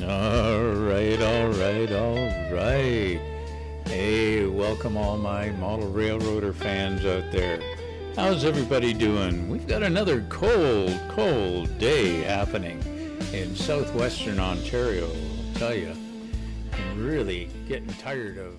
All right. Hey, welcome all my model railroader fans out there. How's everybody doing? We've got another cold day happening in southwestern Ontario. I'll tell you, I'm really getting tired of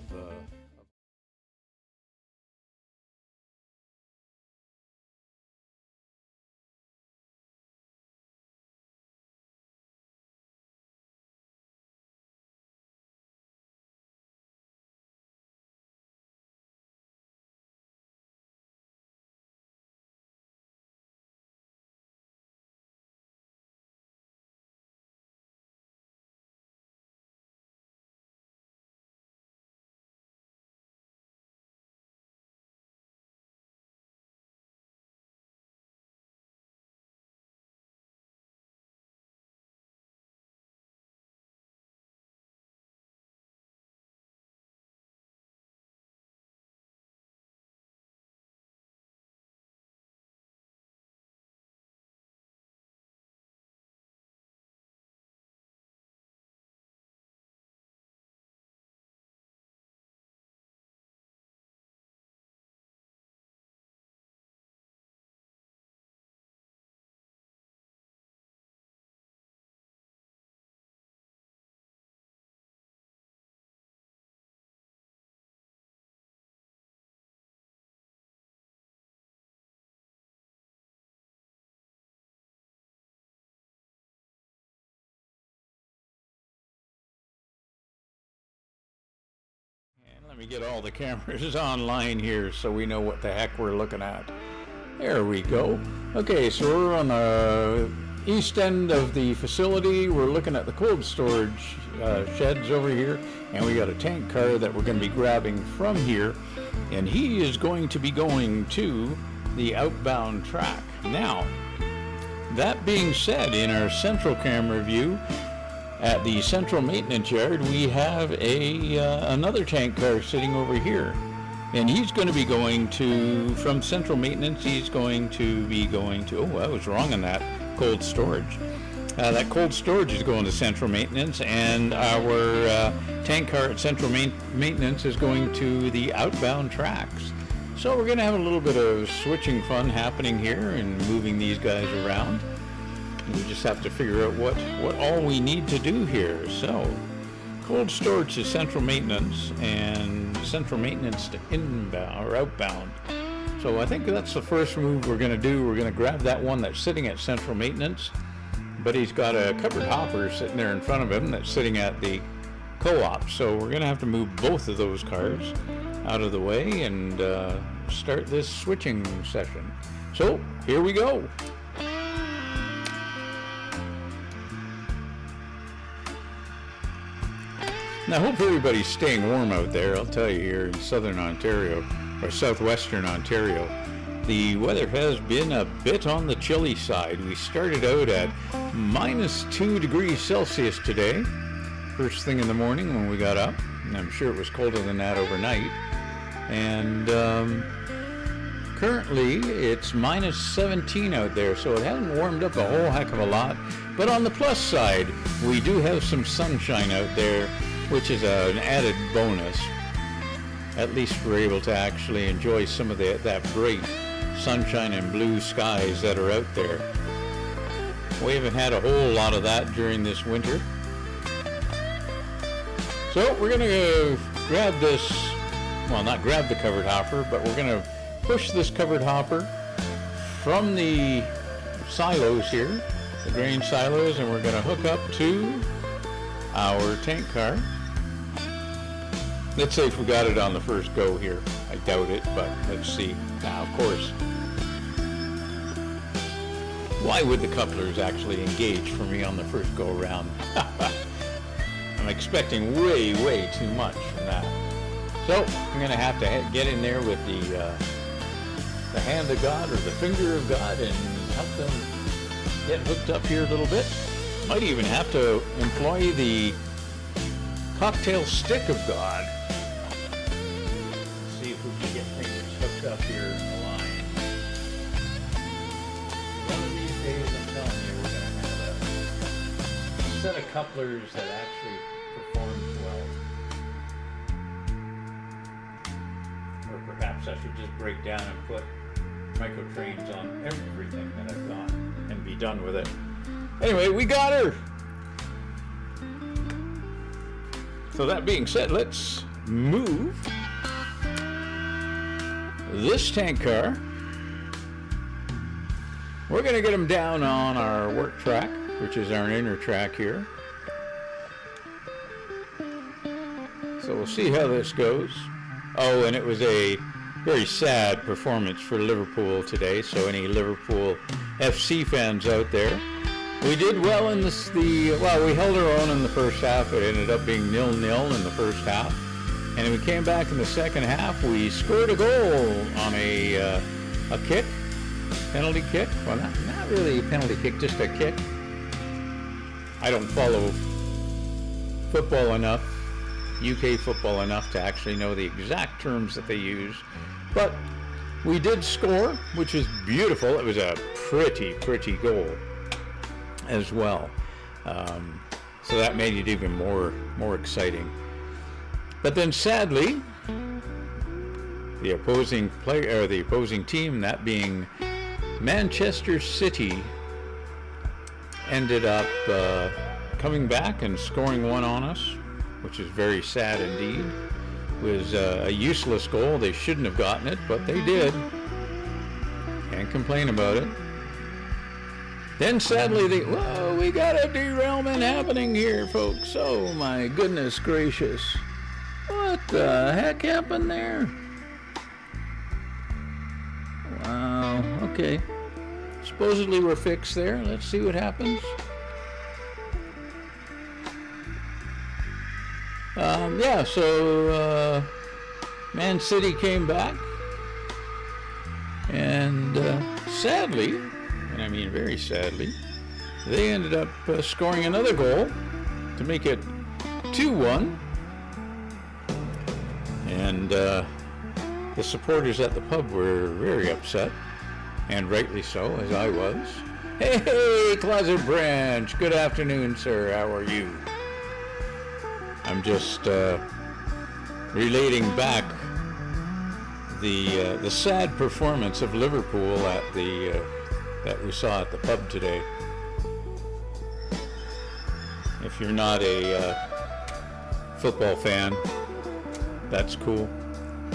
let me get all the cameras online here so we know what the heck we're looking at. There we go. Okay, so we're on the east end of the facility. We're looking at the cold storage sheds over here, and we got a tank car that we're going to be grabbing from here, and he is going to be going to the outbound track. Now, that being said, in our central camera view, at the central maintenance yard, we have another tank car sitting over here, and he's going to be going to, from central maintenance, he's going to be going to, oh, I was wrong on that, cold storage. That cold storage is going to central maintenance, and our tank car at central maintenance is going to the outbound tracks. So we're going to have a little bit of switching fun happening here and moving these guys around. We just have to figure out what all we need to do here. So, cold storage to central maintenance, and central maintenance to inbound or outbound. So I think that's the first move we're going to do. We're going to grab that one that's sitting at central maintenance, but he's got a covered hopper sitting there in front of him that's sitting at the co-op. So we're going to have to move both of those cars out of the way and start this switching session. So here we go. Now, I hope everybody's staying warm out there. I'll tell you, here in southern Ontario, or southwestern Ontario, the weather has been a bit on the chilly side. We started out at minus 2 degrees Celsius today, first thing in the morning when we got up, and I'm sure it was colder than that overnight. And currently, it's minus 17 out there, so it hasn't warmed up a whole heck of a lot. But on the plus side, we do have some sunshine out there, which is an added bonus. At least we're able to actually enjoy some of that bright sunshine and blue skies that are out there. We haven't had a whole lot of that during this winter. So we're going to grab this, well, not grab the covered hopper, but we're going to push this covered hopper from the silos here, the grain silos, and we're going to hook up to our tank car. Let's say if we got it on the first go here. I doubt it, but let's see. Now, of course, why would the couplers actually engage for me on the first go around? I'm expecting way too much from that. So I'm going to have to get in there with the hand of God or the finger of God and help them get hooked up here a little bit. Might even have to employ the cocktail stick of God. Let's see if we can get things hooked up here in the line. One of these days, I'm telling you, we're going to have a set of couplers that actually performs well. Or perhaps I should just break down and put microtrains on everything that I've got and be done with it. Anyway, we got her! So that being said, let's move this tank car. We're going to get them down on our work track, which is our inner track here. So we'll see how this goes. Oh, and it was a very sad performance for Liverpool today, so any Liverpool FC fans out there. We did well in well, we held our own in the first half. It ended up being 0-0 in the first half. And then we came back in the second half. We scored a goal on a kick, penalty kick. Well, not really a penalty kick, just a kick. I don't follow football enough, UK football enough to actually know the exact terms that they use. But we did score, which was beautiful. It was a pretty goal as well. So that made it even more exciting. But then sadly, the opposing player, or the opposing team, that being Manchester City, ended up coming back and scoring one on us, which is very sad indeed. It was a useless goal. They shouldn't have gotten it, but they did. Can't complain about it. Then sadly, whoa, we got a derailment happening here, folks. Oh my goodness gracious. What the heck happened there? Wow, okay. Supposedly we're fixed there. Let's see what happens. Yeah, so Man City came back. And sadly, and I mean very sadly, they ended up scoring another goal to make it 2-1. And the supporters at the pub were very upset, and rightly so, as I was. Hey, Closet Branch, good afternoon, sir. How are you? I'm just relating back the sad performance of Liverpool at that we saw at the pub today. If you're not a football fan, that's cool.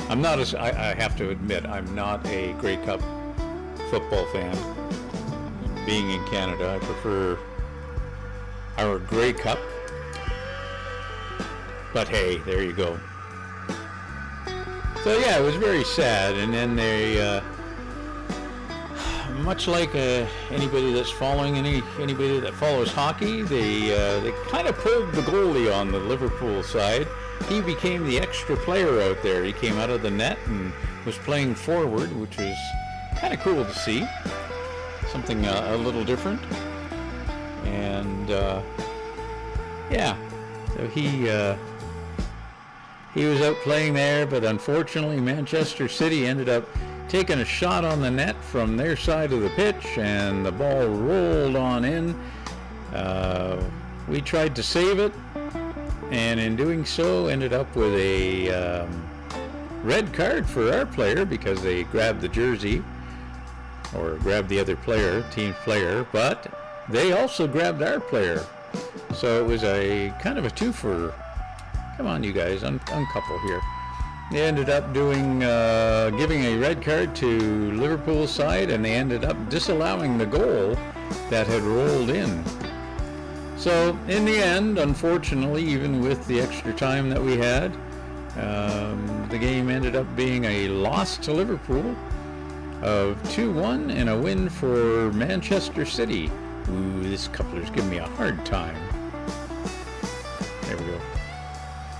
I'm not I have to admit, I'm not a Grey Cup football fan. Being in Canada, I prefer our Grey Cup. But hey, there you go. So yeah, it was very sad. And then they, much like anybody that's following anybody that follows hockey, they kind of pulled the goalie on the Liverpool side. He became the extra player out there. He came out of the net and was playing forward, which was kind of cool to see. Something a little different. And yeah, so he was out playing there, but unfortunately Manchester City ended up taking a shot on the net from their side of the pitch, and the ball rolled on in. We tried to save it, and in doing so ended up with a red card for our player because they grabbed the jersey, or grabbed the other player, team player, but they also grabbed our player. So it was a kind of a twofer. Come on, you guys, uncouple here. They ended up giving a red card to Liverpool's side, and they ended up disallowing the goal that had rolled in. So in the end, unfortunately, even with the extra time that we had, the game ended up being a loss to Liverpool of 2-1 and a win for Manchester City. Ooh, this coupler's giving me a hard time. There we go.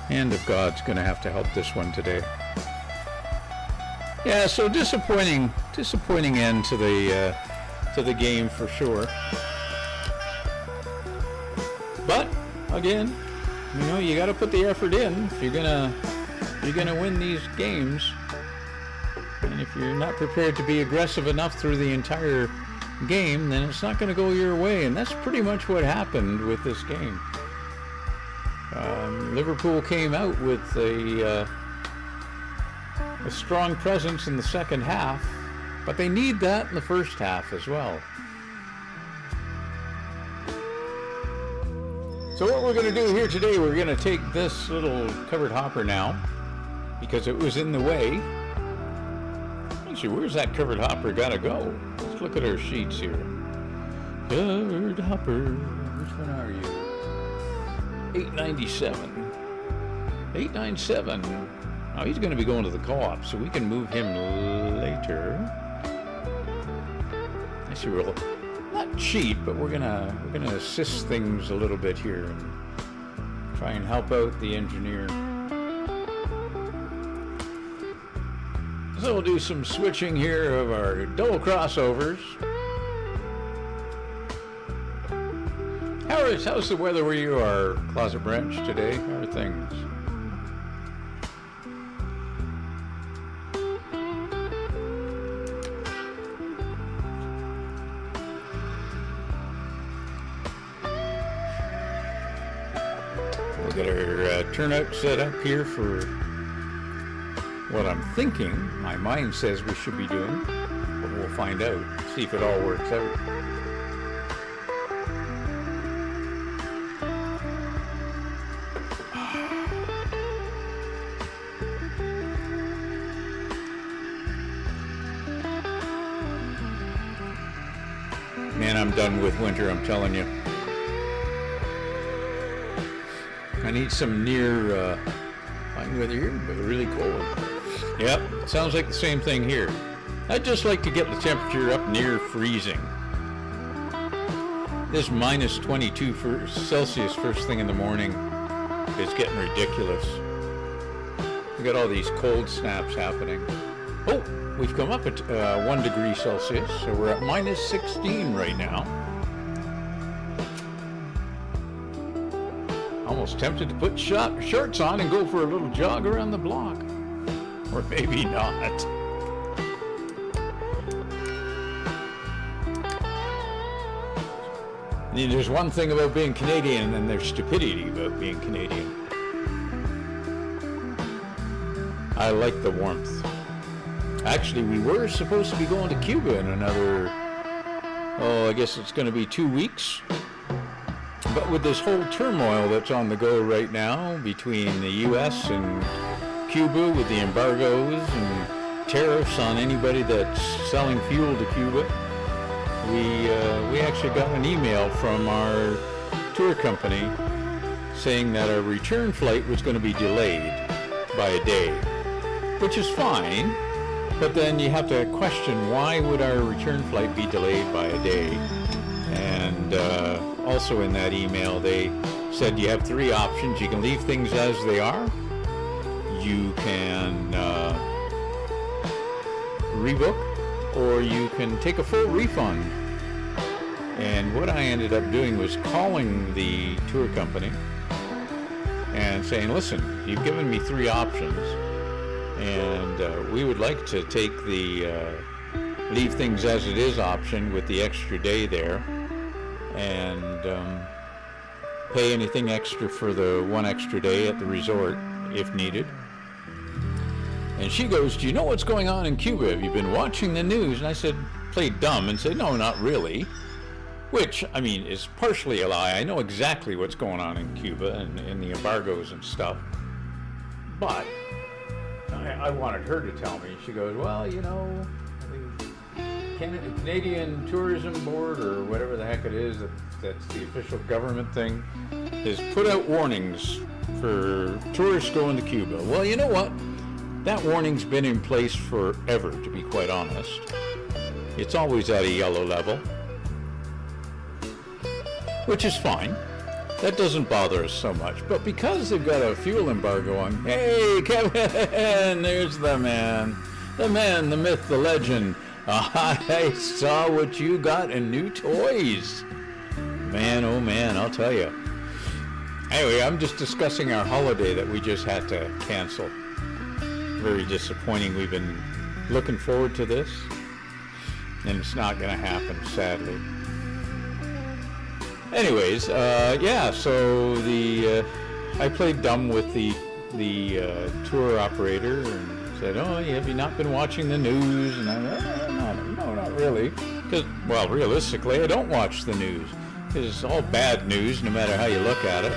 Hand of God's going to have to help this one today. Yeah, so disappointing end to the game for sure. But again, you know, you got to put the effort in if you're gonna win these games. And if you're not prepared to be aggressive enough through the entire game, then it's not going to go your way. And that's pretty much what happened with this game. Liverpool came out with a strong presence in the second half, but they need that in the first half as well. So what we're going to do here today, we're going to take this little covered hopper now, because it was in the way. Actually, where's that covered hopper got to go? Let's look at our sheets here. Covered hopper, which one are you? 897. 897. Oh, he's going to be going to the co-op, so we can move him later. Actually, we'll not cheat, but we're gonna assist things a little bit here and try and help out the engineer. So we'll do some switching here of our double crossovers. How's the weather where you are, Closet Branch, today? How are things? We'll get our turnout set up here for what I'm thinking. My mind says we should be doing, but we'll find out. See if it all works out. Man, I'm done with winter, I'm telling you. I need some near fine weather here, but really cold. Yep, sounds like the same thing here. I'd just like to get the temperature up near freezing. This minus 22 Celsius first thing in the morning is getting ridiculous. We got all these cold snaps happening. Oh, we've come up at 1 degree Celsius, so we're at minus 16 right now. Almost tempted to put shorts on and go for a little jog around the block. Or maybe not. There's one thing about being Canadian, and then there's stupidity about being Canadian. I like the warmth. Actually, we were supposed to be going to Cuba in another, I guess it's going to be 2 weeks. But with this whole turmoil that's on the go right now between the U.S. and Cuba, with the embargoes and tariffs on anybody that's selling fuel to Cuba, we actually got an email from our tour company saying that our return flight was going to be delayed by a day, which is fine. But then you have to question, why would our return flight be delayed by a day? And also in that email, they said you have 3 options. You can leave things as they are. You can rebook, or you can take a full refund. And what I ended up doing was calling the tour company and saying, listen, you've given me 3 options, and we would like to take the leave things as it is option with the extra day there, and pay anything extra for the 1 extra day at the resort if needed. And she goes, do you know what's going on in Cuba? Have you been watching the news? And I said, played dumb and said, no, not really. Which, I mean, is partially a lie. I know exactly what's going on in Cuba and the embargoes and stuff. But I wanted her to tell me. She goes, well, you know, Canadian Tourism Board, or whatever the heck it is, that's the official government thing, has put out warnings for tourists going to Cuba. Well, you know what? That warning's been in place forever, to be quite honest. It's always at a yellow level, which is fine. That doesn't bother us so much. But because they've got a fuel embargo on, hey, Kevin, there's the man. The man, the myth, the legend. I saw what you got in new toys. Man, oh man, I'll tell you. Anyway, I'm just discussing our holiday that we just had to cancel. Very disappointing. We've been looking forward to this, and it's not going to happen, sadly. Anyways, yeah, so the I played dumb with the tour operator and said, "Oh, have you not been watching the news?" And I went, "No, not really." Because, well, realistically, I don't watch the news. It's all bad news, no matter how you look at it.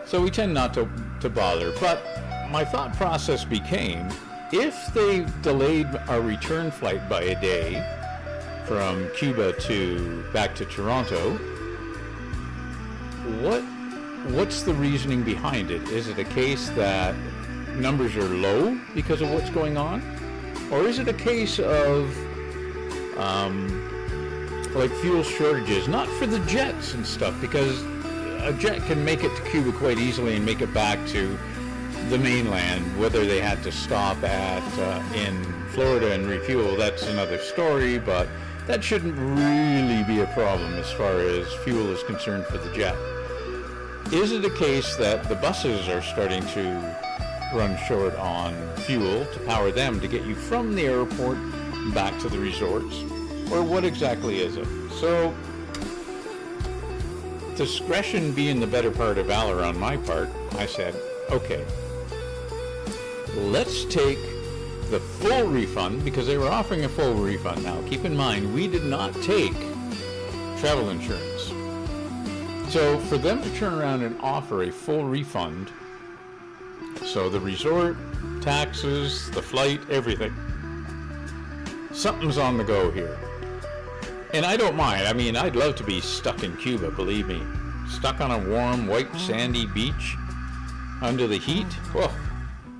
So we tend not to bother. But my thought process became, if they delayed our return flight by a day from Cuba back to Toronto, what's the reasoning behind it? Is it a case that numbers are low because of what's going on? Or is it a case of like fuel shortages, not for the jets and stuff, because a jet can make it to Cuba quite easily and make it back to the mainland. Whether they had to stop in Florida and refuel, that's another story, but that shouldn't really be a problem as far as fuel is concerned for the jet. Is it a case that the buses are starting to run short on fuel to power them to get you from the airport back to the resorts? Or what exactly is it? So, discretion being the better part of valor on my part, I said, okay, let's take the full refund, because they were offering a full refund. Now, keep in mind, we did not take travel insurance. So for them to turn around and offer a full refund, so the resort, taxes, the flight, everything, something's on the go here. And I don't mind. I mean, I'd love to be stuck in Cuba, believe me. Stuck on a warm, white, sandy beach under the heat. Well,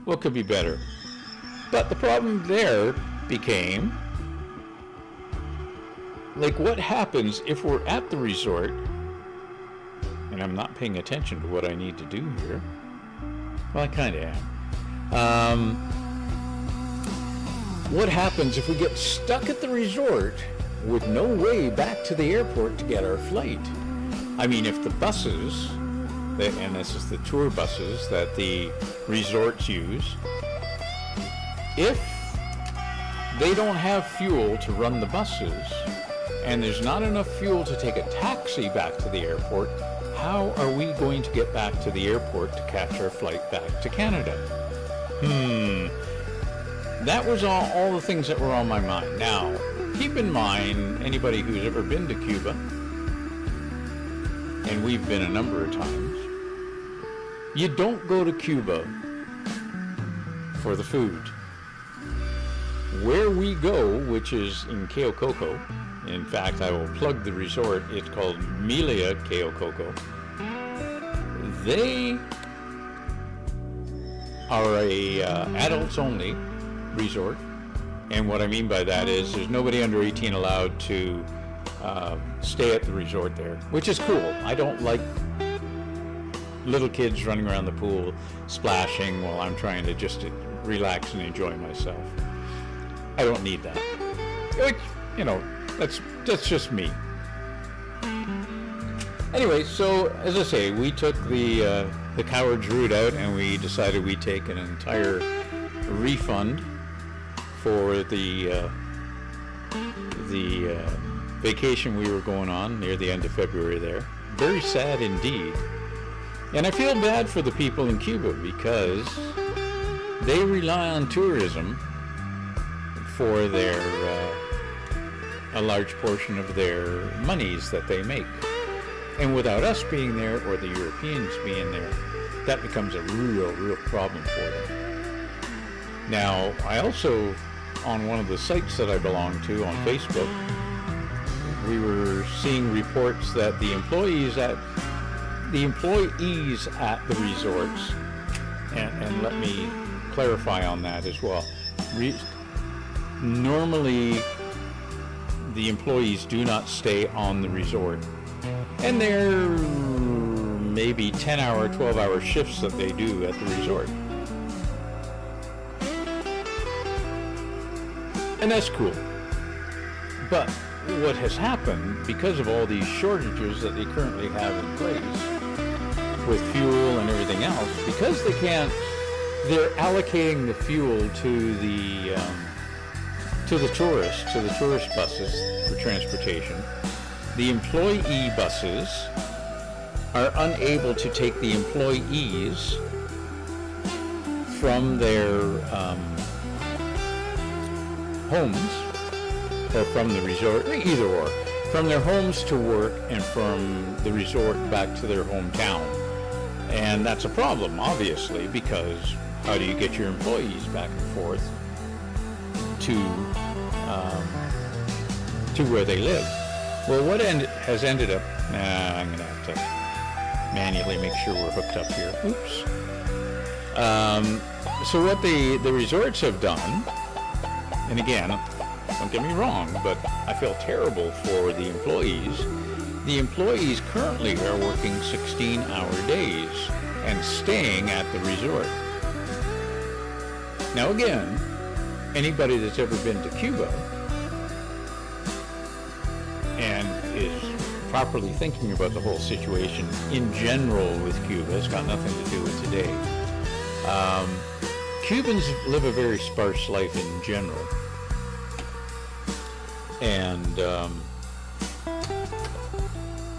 what could be better? But the problem there became, like, what happens if we're at the resort and I'm not paying attention to what I need to do here? Well, I kind of am. What happens if we get stuck at the resort with no way back to the airport to get our flight? I mean, if the buses, and this is the tour buses that the resorts use, if they don't have fuel to run the buses, and there's not enough fuel to take a taxi back to the airport, how are we going to get back to the airport to catch our flight back to Canada? That was all the things that were on my mind. Now, keep in mind, anybody who's ever been to Cuba, and we've been a number of times, you don't go to Cuba for the food. Where we go, which is in Cayo Coco, in fact, I will plug the resort, it's called Melia Cayo Coco. They are a adults only resort, and what I mean by that is there's nobody under 18 allowed to stay at the resort there, which is cool. I don't like little kids running around the pool splashing while I'm trying to just relax and enjoy myself. I don't need that. Which, you know, that's just me. Anyway, so as I say, we took the coward's route out, and we decided we'd take an entire refund for the vacation we were going on near the end of February there. Very sad indeed. And I feel bad for the people in Cuba, because they rely on tourism for their a large portion of their monies that they make. And without us being there, or the Europeans being there, that becomes a real problem for them. Now, I also, on one of the sites that I belong to on Facebook, we were seeing reports that the employees at the resorts, and let me clarify on that as well. Normally, the employees do not stay on the resort, and there maybe 10-hour, 12-hour shifts that they do at the resort. And that's cool. But what has happened, because of all these shortages that they currently have in place with fuel and everything else, because they're allocating the fuel to the tourist buses for transportation. The employee buses are unable to take the employees from their homes, or from the resort, either or, from their homes to work and from the resort back to their hometown. And that's a problem, obviously, because how do you get your employees back and forth to where they live? Well, what has ended up, I'm going to have to manually make sure we're hooked up here. Oops. So what the resorts have done, and again, don't get me wrong, but I feel terrible for the employees. The employees currently are working 16-hour days and staying at the resort. Now again, anybody that's ever been to Cuba and is properly thinking about the whole situation in general with Cuba, it's got nothing to do with today. Cubans live a very sparse life in general, and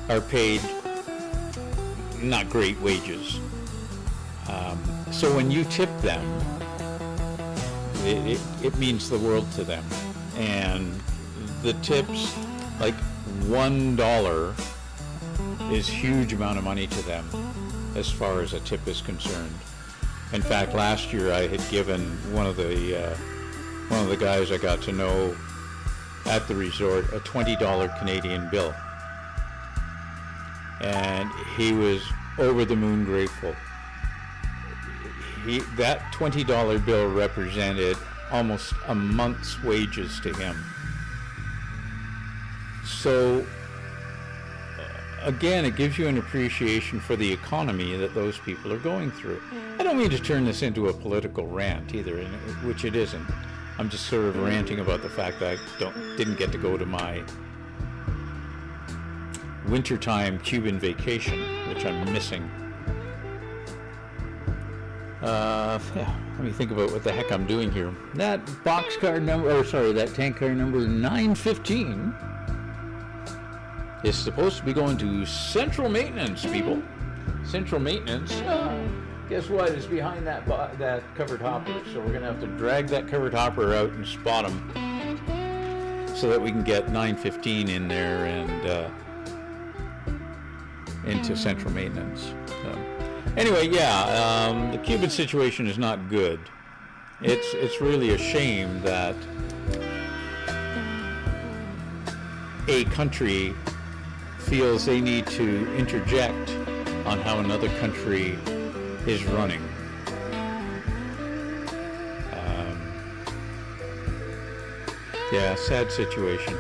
are paid not great wages. So when you tip them, it means the world to them. And the tips, like $1 is huge amount of money to them as far as a tip is concerned. In fact, last year I had given one of the guys I got to know at the resort a $20 Canadian bill, and he was over the moon grateful. That $20 bill represented almost a month's wages to him. So again, it gives you an appreciation for the economy that those people are going through. I don't mean to turn this into a political rant either, which it isn't. I'm just sort of ranting about the fact that I didn't get to go to my wintertime Cuban vacation, which I'm missing. Let me think about what the heck I'm doing here. That that tank car number 915 is supposed to be going to central maintenance, people. Central maintenance. Guess what? It's behind that covered hopper, so we're going to have to drag that covered hopper out and spot them so that we can get 915 in there and into central maintenance. Anyway, yeah, the Cuban situation is not good. It's really a shame that a country feels they need to interject on how another country is running. Yeah, sad situation.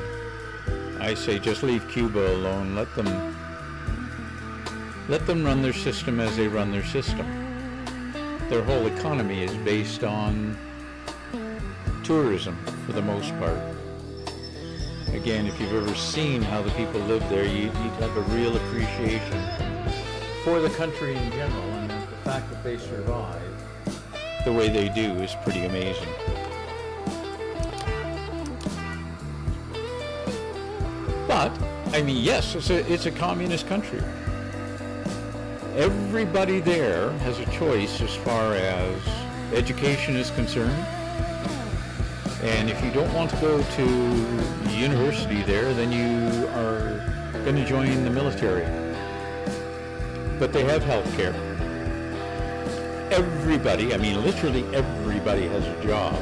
I say just leave Cuba alone. Let them run their system as they run their system. Their whole economy is based on tourism for the most part. Again, if you've ever seen how the people live there, you'd have a real appreciation for the country in general, and the fact that they survive the way they do is pretty amazing. But, I mean, yes, it's a communist country. Everybody there has a choice as far as education is concerned. And if you don't want to go to university there, then you are going to join the military. But they have health care. Everybody, I mean literally everybody has a job.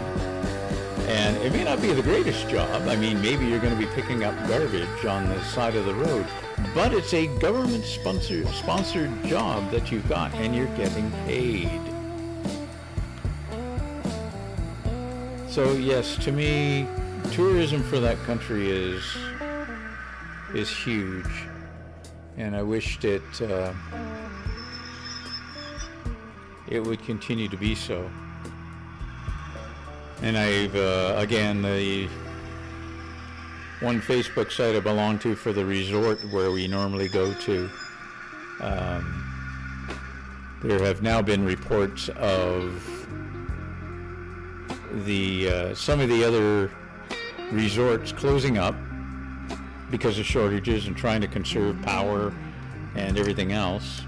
And it may not be the greatest job. I mean, maybe you're going to be picking up garbage on the side of the road. But it's a government-sponsored job that you've got, and you're getting paid. So yes, to me, tourism for that country is huge, and I wished it would continue to be so. And I've again, the one Facebook site I belong to for the resort where we normally go to, there have now been reports of some of the other resorts closing up because of shortages and trying to conserve power and everything else.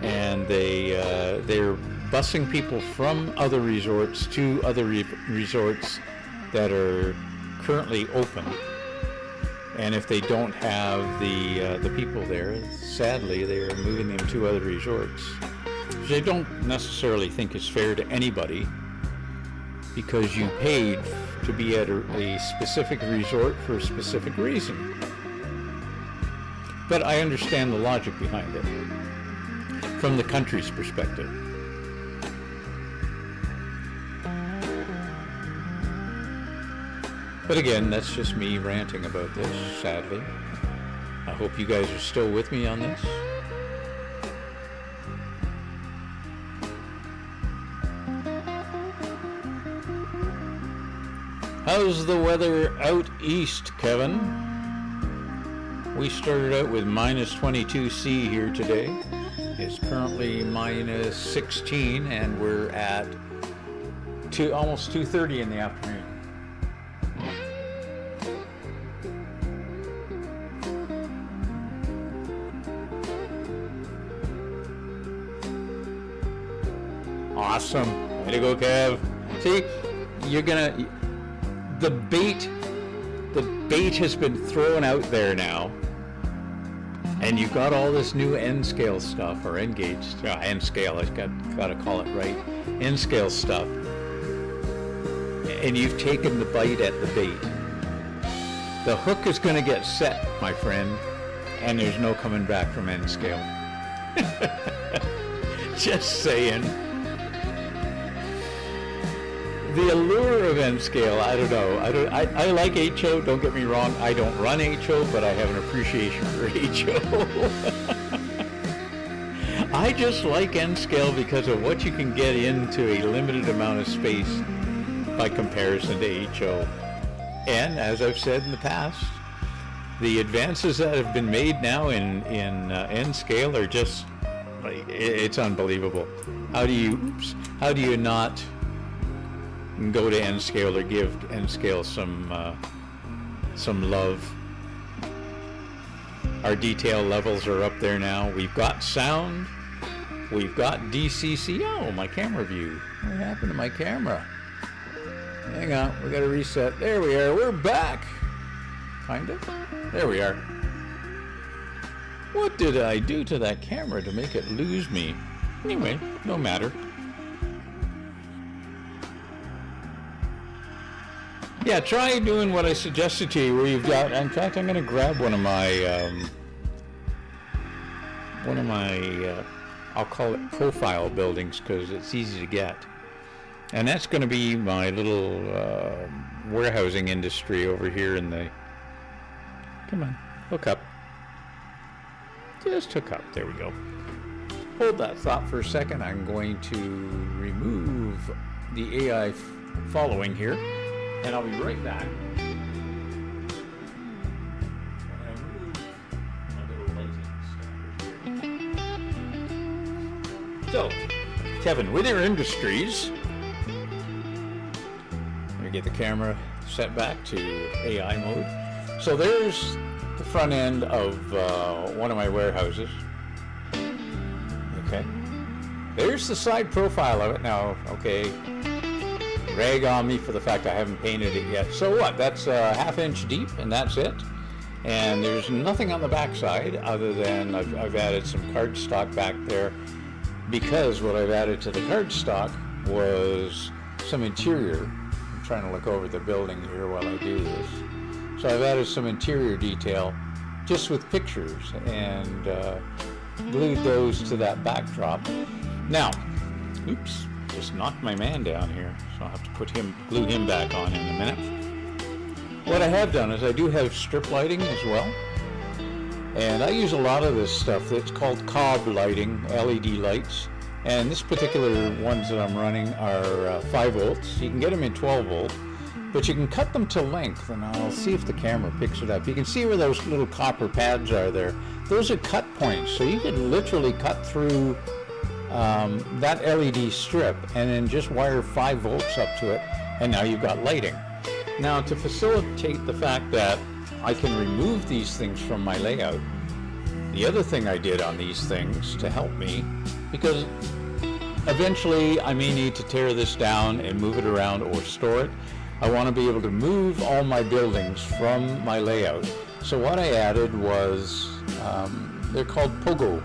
And they're busing people from other resorts to other resorts that are currently open. And if they don't have the people there, sadly, they are moving them to other resorts, which I don't necessarily think is fair to anybody, because you paid to be at a specific resort for a specific reason. But I understand the logic behind it from the country's perspective. But again, that's just me ranting about this, sadly. I hope you guys are still with me on this. How's the weather out east, Kevin? We started out with minus 22°C here today. It's currently minus 16, and we're at almost 2:30 in the afternoon. Awesome. Way to go, Kev. See, the bait has been thrown out there now. And you've got all this new N-scale stuff, or N-gauge, N-scale, I got to call it right, N-scale stuff. And you've taken the bite at the bait. The hook is going to get set, my friend, and there's no coming back from N-scale. Just saying. The allure of N-scale, I don't know. I like HO, don't get me wrong. I don't run HO, but I have an appreciation for HO. I just like N-scale because of what you can get into a limited amount of space by comparison to HO. And as I've said in the past, the advances that have been made now in N-scale are just, like, it's unbelievable. How do you not go to N-scale or give N-scale some love? Our detail levels are up there now. We've got sound. We've got DCC. Oh, my camera view. What happened to my camera? Hang on, we got to reset. There we are. We're back. Kind of. There we are. What did I do to that camera to make it lose me? Anyway, no matter. Yeah, try doing what I suggested to you, where you've got, in fact, I'm going to grab one of my, I'll call it profile buildings, because it's easy to get. And that's going to be my little warehousing industry over here in the, come on, hook up. Just hook up, there we go. Hold that thought for a second. I'm going to remove the AI following here. And I'll be right back. So, Kevin, with your industries, let me get the camera set back to AI mode. So there's the front end of one of my warehouses. Okay. There's the side profile of it now. Okay. Rag on me for the fact I haven't painted it yet. So what? That's a ½ inch deep, and that's it. And there's nothing on the backside other than I've added some cardstock back there, because what I've added to the cardstock was some interior. I'm trying to look over the building here while I do this. So I've added some interior detail just with pictures and glued those to that backdrop. Now, oops. Just knocked my man down here, so I'll have to glue him back on in a minute. What I have done is I do have strip lighting as well, and I use a lot of this stuff that's called cob lighting, LED lights, and this particular ones that I'm running are 5 volts. You can get them in 12 volt, but you can cut them to length, and I'll see if the camera picks it up. You can see where those little copper pads are there. Those are cut points, so you can literally cut through that LED strip and then just wire 5 volts up to it, and now you've got lighting. Now, to facilitate the fact that I can remove these things from my layout, The other thing I did on these things to help me, because eventually I may need to tear this down and move it around or store it. I want to be able to move all my buildings from my layout. So what I added was, they're called pogo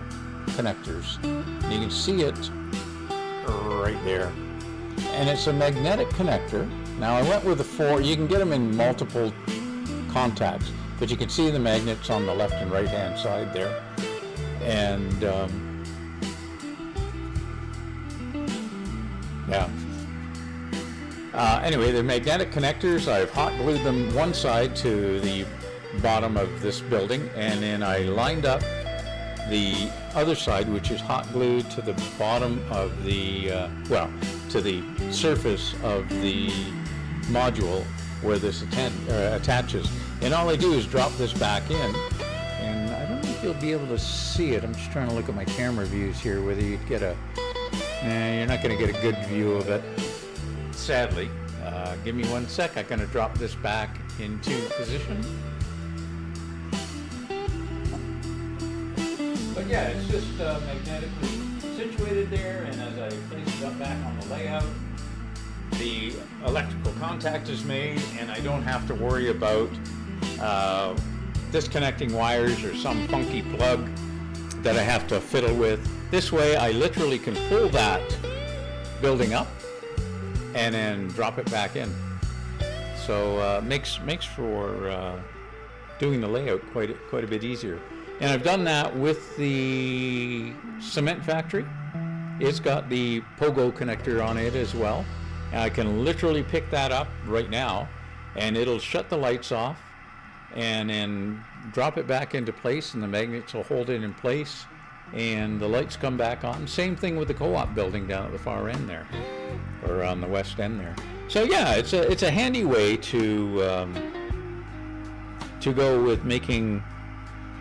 connectors. And you can see it right there. And it's a magnetic connector. Now I went with the 4, you can get them in multiple contacts, but you can see the magnets on the left and right hand side there. And yeah. Anyway, the magnetic connectors, I've hot glued them one side to the bottom of this building, and then I lined up the other side, which is hot glued to the bottom of the, to the surface of the module where this attaches. And all I do is drop this back in, and I don't know if you'll be able to see it. I'm just trying to look at my camera views here, whether you'd get a, you're not going to get a good view of it, sadly. Give me one sec. I'm going to drop this back into position. But yeah, it's just magnetically situated there, and as I place it up back on the layout, the electrical contact is made, and I don't have to worry about disconnecting wires or some funky plug that I have to fiddle with. This way I literally can pull that building up and then drop it back in. So makes for doing the layout quite a bit easier. And I've done that with the cement factory. It's got the pogo connector on it as well. And I can literally pick that up right now, and it'll shut the lights off and then drop it back into place, and the magnets will hold it in place, and the lights come back on. Same thing with the co-op building down at the far end there, or on the west end there. So yeah, it's a handy way to go with making,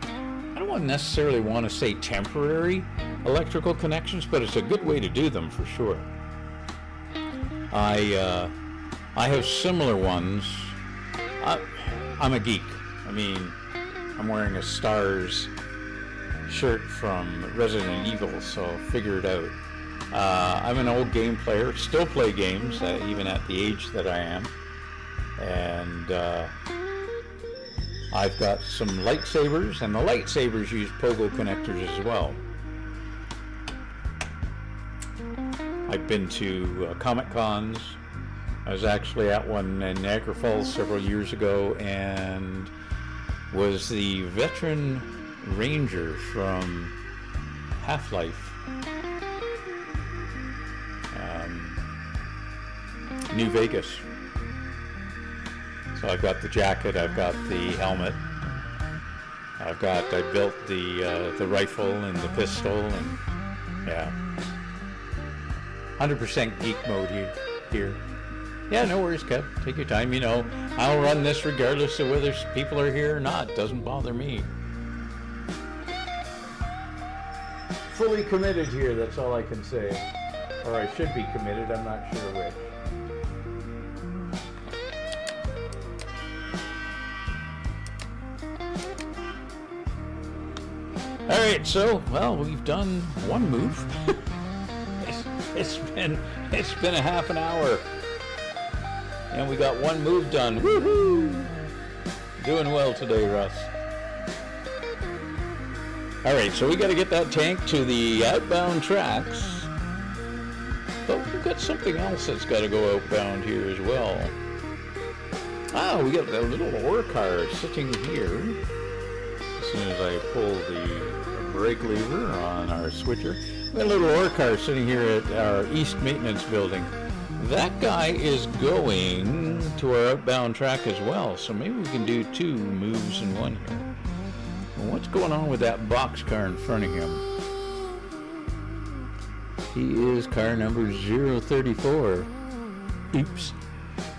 I don't necessarily want to say temporary electrical connections, but it's a good way to do them for sure. I have similar ones. I'm a geek. I mean, I'm wearing a Stars shirt from Resident Evil, so figure it out. I'm an old game player, still play games, even at the age that I am. And I've got some lightsabers, and the lightsabers use pogo connectors as well. I've been to Comic Cons. I was actually at one in Niagara Falls several years ago, and was the veteran ranger from Half-Life. New Vegas. So I've got the jacket, I've got the helmet, I built the rifle and the pistol, and yeah. 100% geek mode here. Yeah, no worries, Kev. Take your time. You know, I'll run this regardless of whether people are here or not. Doesn't bother me. Fully committed here, that's all I can say. Or I should be committed, I'm not sure which. Alright, so, well, we've done one move. It's been a half an hour, and we got one move done. Woohoo! Doing well today, Russ. All right, so we got to get that tank to the outbound tracks, but we've got something else that's got to go outbound here as well. Ah, we got a little ore car sitting here. As soon as I pull the brake lever on our switcher. We got a little ore car sitting here at our East Maintenance Building. That guy is going to our outbound track as well, so maybe we can do two moves in one here. Well, what's going on with that box car in front of him? He is car number 034. Oops.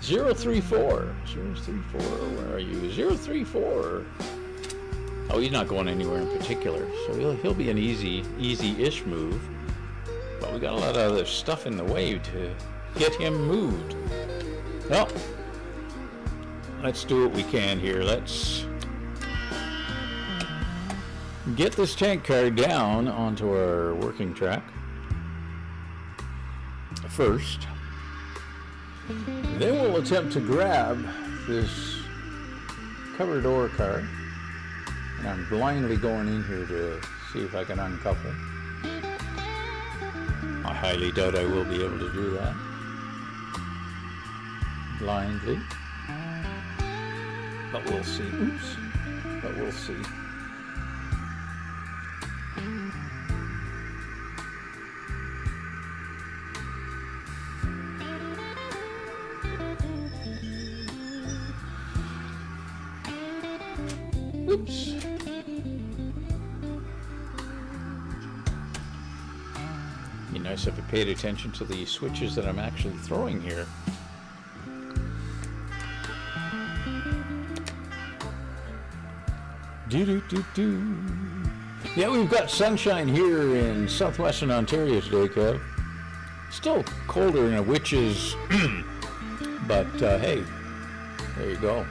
034. 034, where are you? 034. Oh, he's not going anywhere in particular, so he'll be an easy-ish move. But we got a lot of other stuff in the way to get him moved. Well, let's do what we can here. Let's get this tank car down onto our working track first. Then we'll attempt to grab this covered ore car. And I'm blindly going in here to see if I can uncouple. I highly doubt I will be able to do that. Blindly. But we'll see. Oops. But we'll see. Oops. Be nice if I paid attention to the switches that I'm actually throwing here. Do. Yeah, we've got sunshine here in southwestern Ontario today, Kev. Still colder than a witch's, but hey, there you go.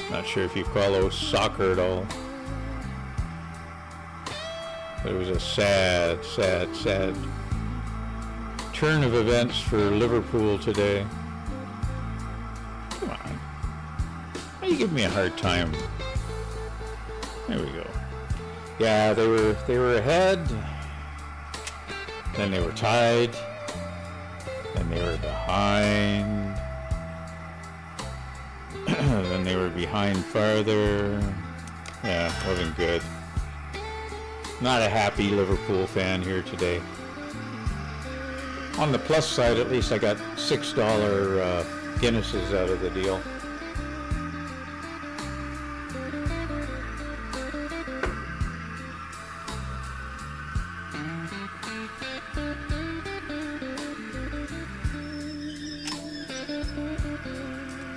Not sure if you follow soccer at all. But it was a sad turn of events for Liverpool today. Come on. Why are you giving me a hard time? There we go. Yeah, they were ahead. Then they were tied. Then they were behind. Then they were behind farther. Yeah, wasn't good. Not a happy Liverpool fan here today. On the plus side, at least I got $6 Guinnesses out of the deal.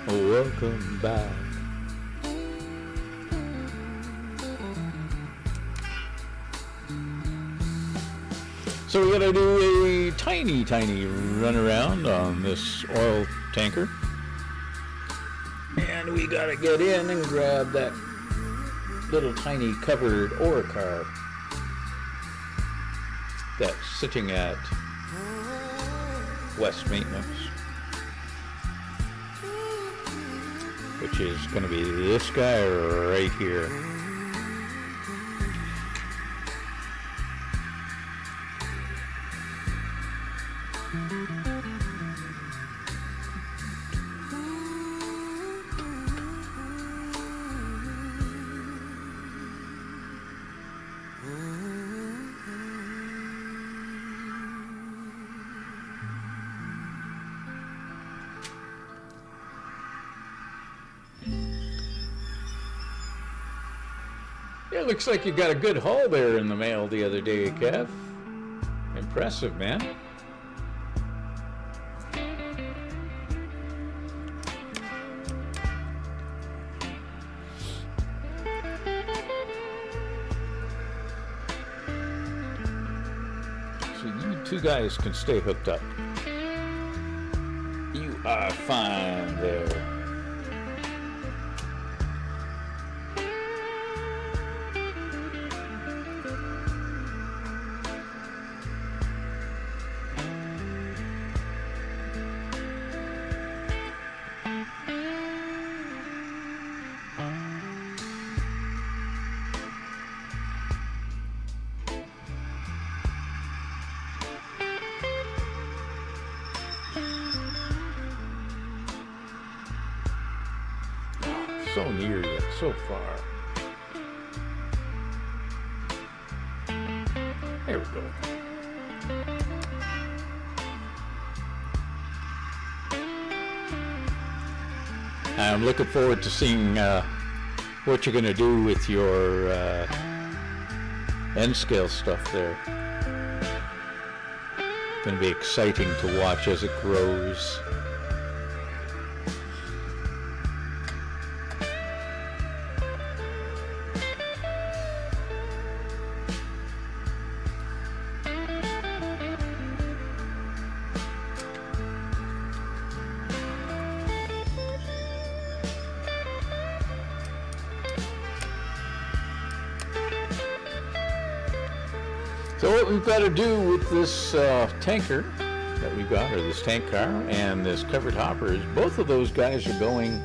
Welcome back. So we gotta do a tiny run around on this oil tanker. And we gotta get in and grab that little tiny covered ore car that's sitting at West Maintenance, which is going to be this guy right here. It looks like you got a good haul there in the mail the other day, Kev. Impressive, man. So you two guys can stay hooked up. You are fine there. So near yet so far. There we go. I'm looking forward to seeing what you're going to do with your N-scale stuff there. Going to be exciting to watch as it grows. So what we've got to do with this tanker that we've got, or this tank car, and this covered hopper, is both of those guys are going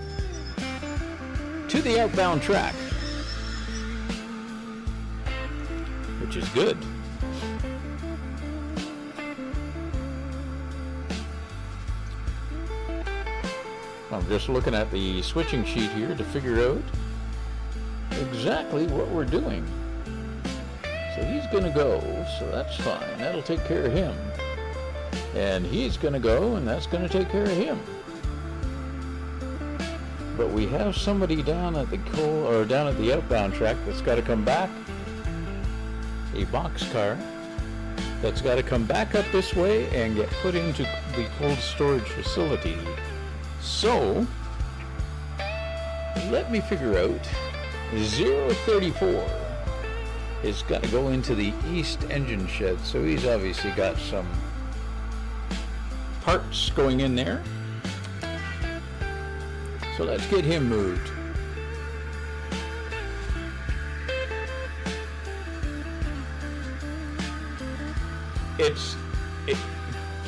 to the outbound track, which is good. I'm just looking at the switching sheet here to figure out exactly what we're doing. So he's going to go, so that's fine. That'll take care of him. And he's going to go, and that's going to take care of him. But we have somebody down at the outbound track that's got to come back. A boxcar that's got to come back up this way and get put into the cold storage facility. So let me figure out. 034 has got to go into the east engine shed, so he's obviously got some parts going in there. So let's get him moved.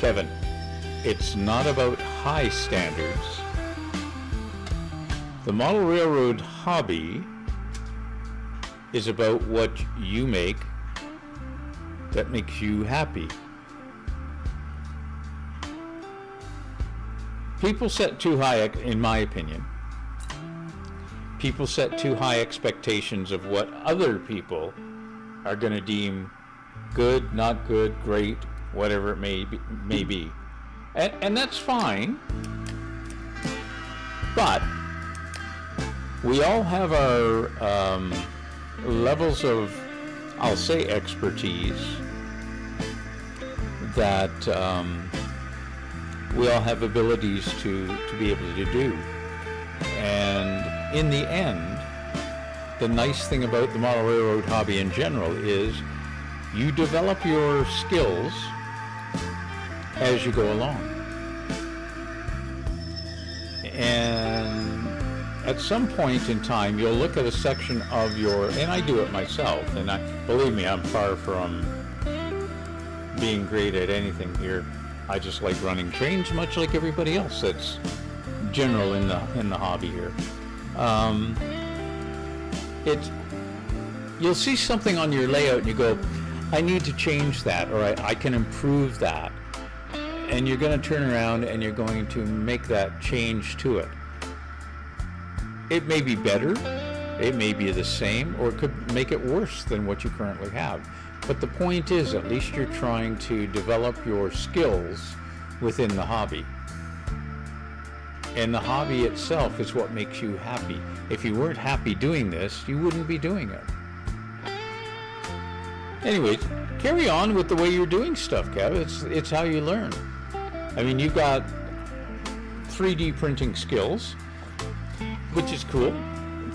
Kevin, it's not about high standards. The model railroad hobby is about what you make that makes you happy. People set too high, in my opinion, people set too high expectations of what other people are going to deem good, not good, great, whatever it may be. And that's fine, but we all have our levels of, I'll say, expertise that we all have abilities to be able to do. And in the end, the nice thing about the model railroad hobby in general is you develop your skills as you go along. And at some point in time, you'll look at a section of and I do it myself, and believe me, I'm far from being great at anything here. I just like running trains, much like everybody else that's general in the hobby here. You'll see something on your layout and you go, I need to change that, or I can improve that. And you're going to turn around and you're going to make that change to it. It may be better, it may be the same, or it could make it worse than what you currently have. But the point is, at least you're trying to develop your skills within the hobby. And the hobby itself is what makes you happy. If you weren't happy doing this, you wouldn't be doing it. Anyways, carry on with the way you're doing stuff, Kev. It's how you learn. I mean, you've got 3D printing skills, which is cool.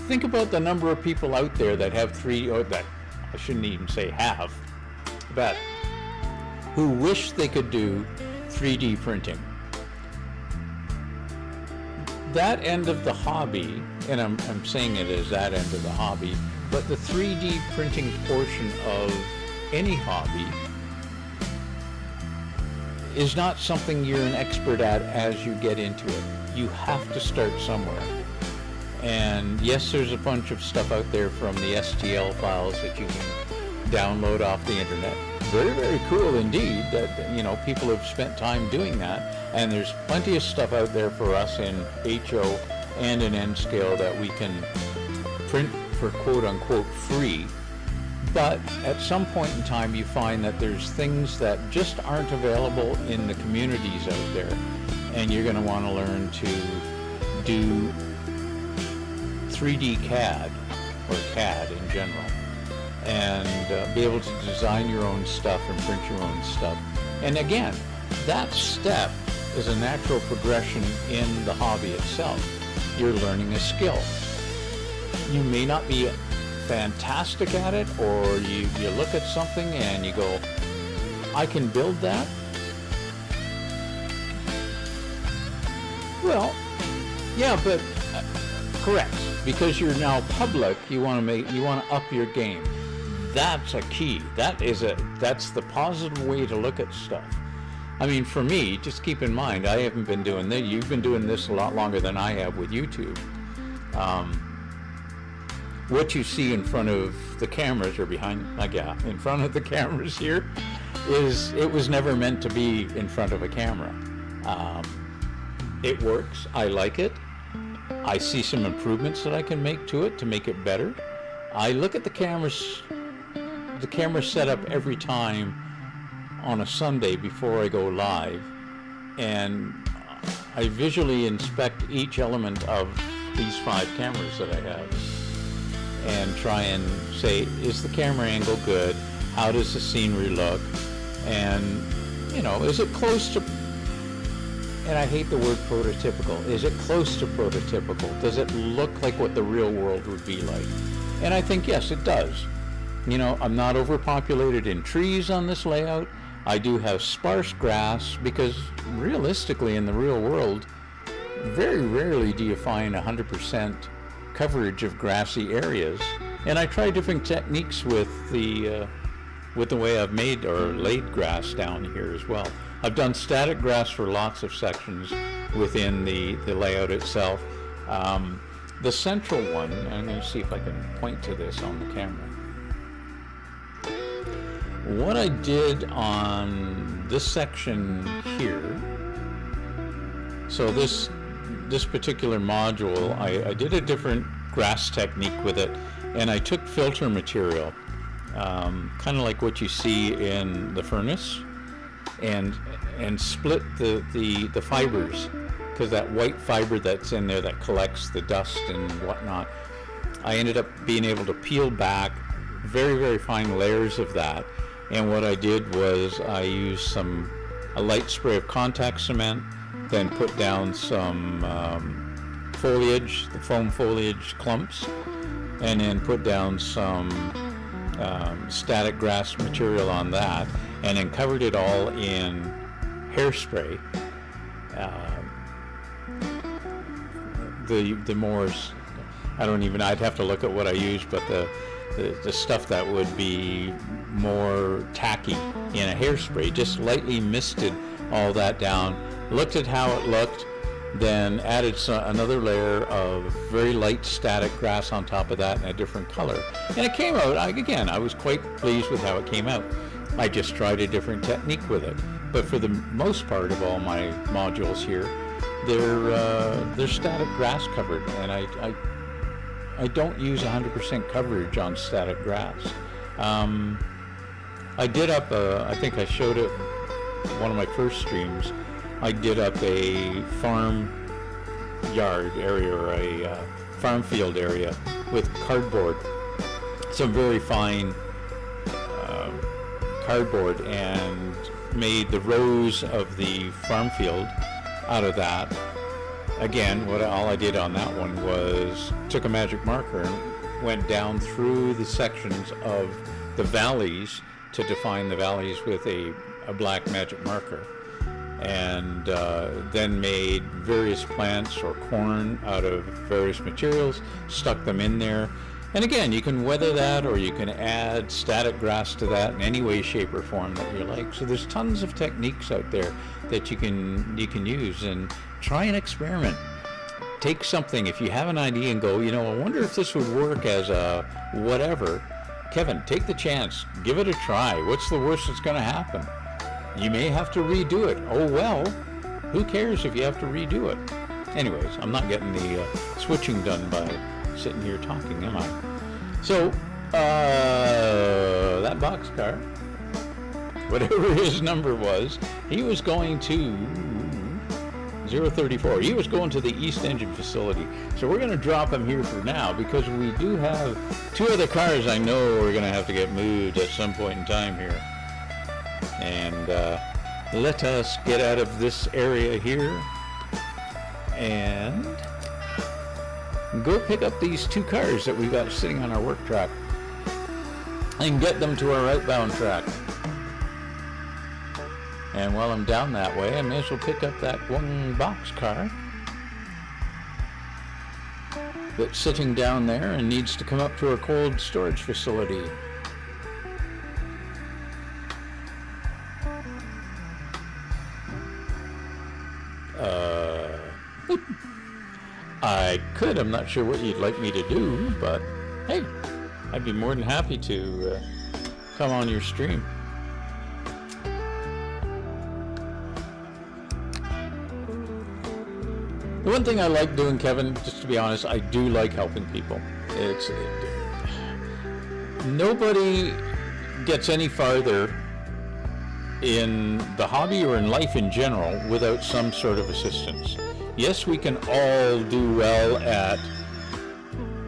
Think about the number of people out there that have that I shouldn't even say have, but who wish they could do 3D printing. That end of the hobby, and I'm saying it as that end of the hobby, but the 3D printing portion of any hobby is not something you're an expert at as you get into it. You have to start somewhere. And yes, there's a bunch of stuff out there from the STL files that you can download off the internet. Very, very cool indeed that, people have spent time doing that. And there's plenty of stuff out there for us in HO and in N scale that we can print for quote unquote free. But at some point in time, you find that there's things that just aren't available in the communities out there. And you're going to want to learn to do 3D CAD, or CAD in general, and be able to design your own stuff and print your own stuff. And again, that step is a natural progression in the hobby itself. You're learning a skill. You may not be fantastic at it, or you look at something and you go, I can build that. Well, yeah, but correct. Because you're now public, you want to up your game. that's a key. That's the positive way to look at stuff. I mean, for me, just keep in mind, I haven't been doing this. You've been doing this a lot longer than I have with YouTube. What you see in front of the cameras or behind, in front of the cameras here, it was never meant to be in front of a camera. It works. I like it. I see some improvements that I can make to it to make it better. I look at the camera setup every time on a Sunday before I go live, and I visually inspect each element of these 5 cameras that I have and try and say, is the camera angle good? How does the scenery look? And, is it close to, and I hate the word prototypical, is it close to prototypical? Does it look like what the real world would be like? And I think, yes, it does. I'm not overpopulated in trees on this layout. I do have sparse grass because realistically in the real world, very rarely do you find 100% coverage of grassy areas. And I try different techniques with the way I've made or laid grass down here as well. I've done static grass for lots of sections within the layout itself. The central one, I'm going to see if I can point to this on the camera. What I did on this section here, so this particular module, I did a different grass technique with it, and I took filter material, kind of like what you see in the furnace, and split the fibers, because that white fiber that's in there that collects the dust and whatnot, I ended up being able to peel back very, very fine layers of that. And what I did was I used a light spray of contact cement, then put down some foliage, the foam foliage clumps, and then put down some static grass material on that, and then covered it all in hairspray. The more, I'd have to look at what I used, but the stuff that would be more tacky in a hairspray, just lightly misted all that down, looked at how it looked, then added another layer of very light static grass on top of that in a different color. And it came out, I was quite pleased with how it came out. I just tried a different technique with it. But for the most part of all my modules here, they're static grass covered, and I don't use 100% coverage on static grass. I did up, I think I showed it one of my first streams, I did up a farm yard area or a farm field area with cardboard, some very fine cardboard, and made the rows of the farm field out of that. Again, all I did on that one was took a magic marker and went down through the sections of the valleys to define the valleys with a black magic marker, and then made various plants or corn out of various materials, stuck them in there. And again, you can weather that, or you can add static grass to that in any way, shape, or form that you like. So there's tons of techniques out there that you can use, and try and experiment. Take something, if you have an idea, and go, I wonder if this would work as a whatever. Kevin, take the chance. Give it a try. What's the worst that's going to happen? You may have to redo it. Oh well, who cares if you have to redo it? Anyways, I'm not getting the switching done by sitting here talking, am I? So, that boxcar, whatever his number was, he was going to 034. He was going to the East Engine facility. So we're going to drop him here for now, because we do have 2 other cars I know are going to have to get moved at some point in time here. And let us get out of this area here and go pick up these 2 cars that we've got sitting on our work track and get them to our outbound track. And while I'm down that way, I may as well pick up that one box car that's sitting down there and needs to come up to our cold storage facility. I could. I'm not sure what you'd like me to do, but hey, I'd be more than happy to come on your stream. The one thing I like doing, Kevin, just to be honest, I do like helping people. Nobody gets any farther in the hobby or in life in general without some sort of assistance. Yes, we can all do well at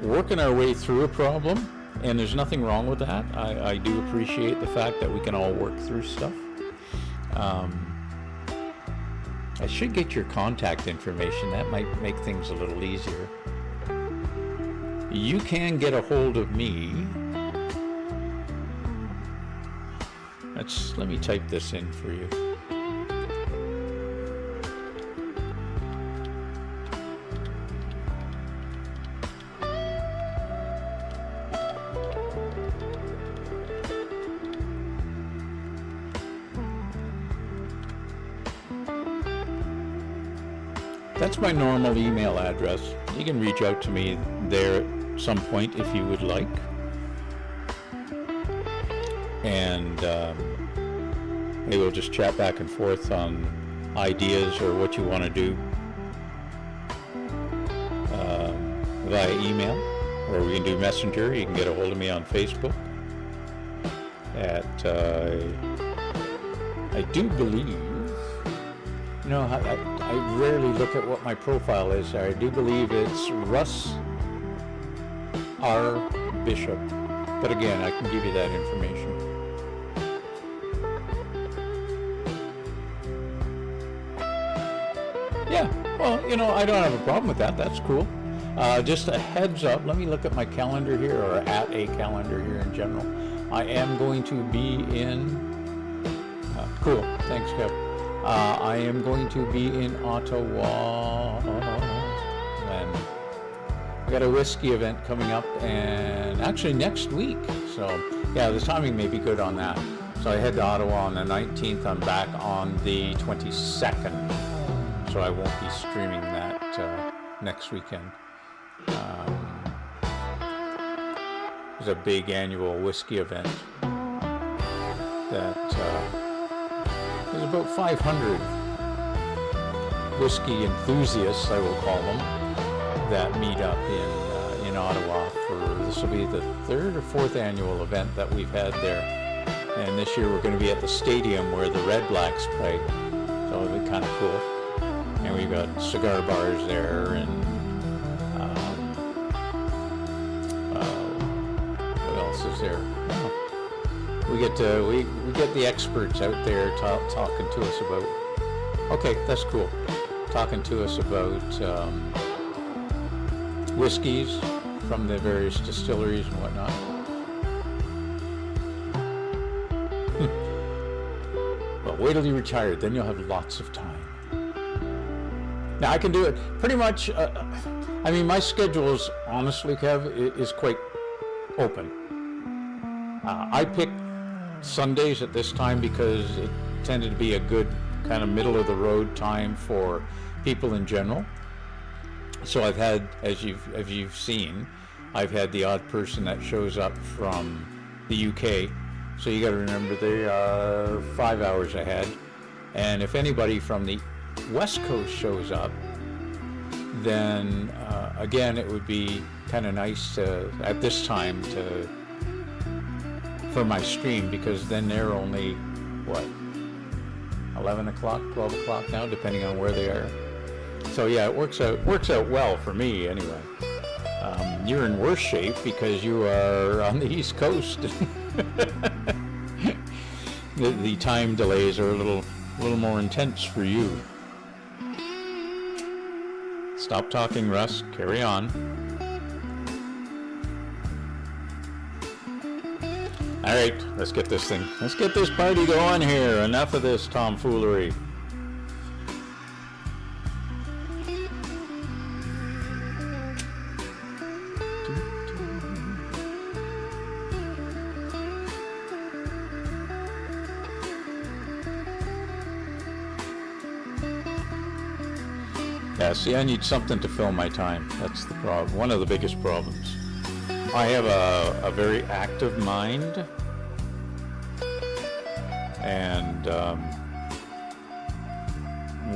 working our way through a problem, and there's nothing wrong with that. I do appreciate the fact that we can all work through stuff. I should get your contact information. That might make things a little easier. You can get a hold of me. Let me type this in for you. That's my normal email address. You can reach out to me there at some point if you would like. And maybe we'll just chat back and forth on ideas or what you want to do via email, or we can do Messenger. You can get a hold of me on Facebook at I do believe, I rarely look at what my profile is. I do believe it's Russ R. Bishop, but again, I can give you that information. Yeah, well, I don't have a problem with that. That's cool. Just a heads up, let me look at my calendar here, or at a calendar here in general. I am going to be in, cool, thanks, Kev. I am going to be in Ottawa, and I got a whiskey event coming up, and actually next week. So, yeah, the timing may be good on that. So I head to Ottawa on the 19th. I'm back on the 22nd. So I won't be streaming that next weekend. There's a big annual whiskey event that there's about 500 whiskey enthusiasts, I will call them, that meet up in Ottawa this will be the third or fourth annual event that we've had there. And this year we're going to be at the stadium where the Red Blacks play. So it'll be kind of cool. And we've got cigar bars there, and what else is there? Oh, we get the experts out there talking to us about. Okay, that's cool. Talking to us about whiskeys from the various distilleries and whatnot. Well, wait till you retire, then you'll have lots of time. Now, I can do it pretty much, my schedule's, honestly, Kev, is quite open. I picked Sundays at this time because it tended to be a good kind of middle-of-the-road time for people in general. So I've had, as you've seen, I've had the odd person that shows up from the UK. So you got to remember they are 5 hours ahead. And if anybody from the West Coast shows up, then again, it would be kind of nice at this time for my stream, because then they're only 11 o'clock, 12 o'clock now, depending on where they are. So yeah, it works out well for me anyway. You're in worse shape because you are on the East Coast. The time delays are a little more intense for you. Stop talking, Russ. Carry on. All right, let's get this party going here. Enough of this tomfoolery. Yeah, see, I need something to fill my time. That's the problem. One of the biggest problems. I have a very active mind, and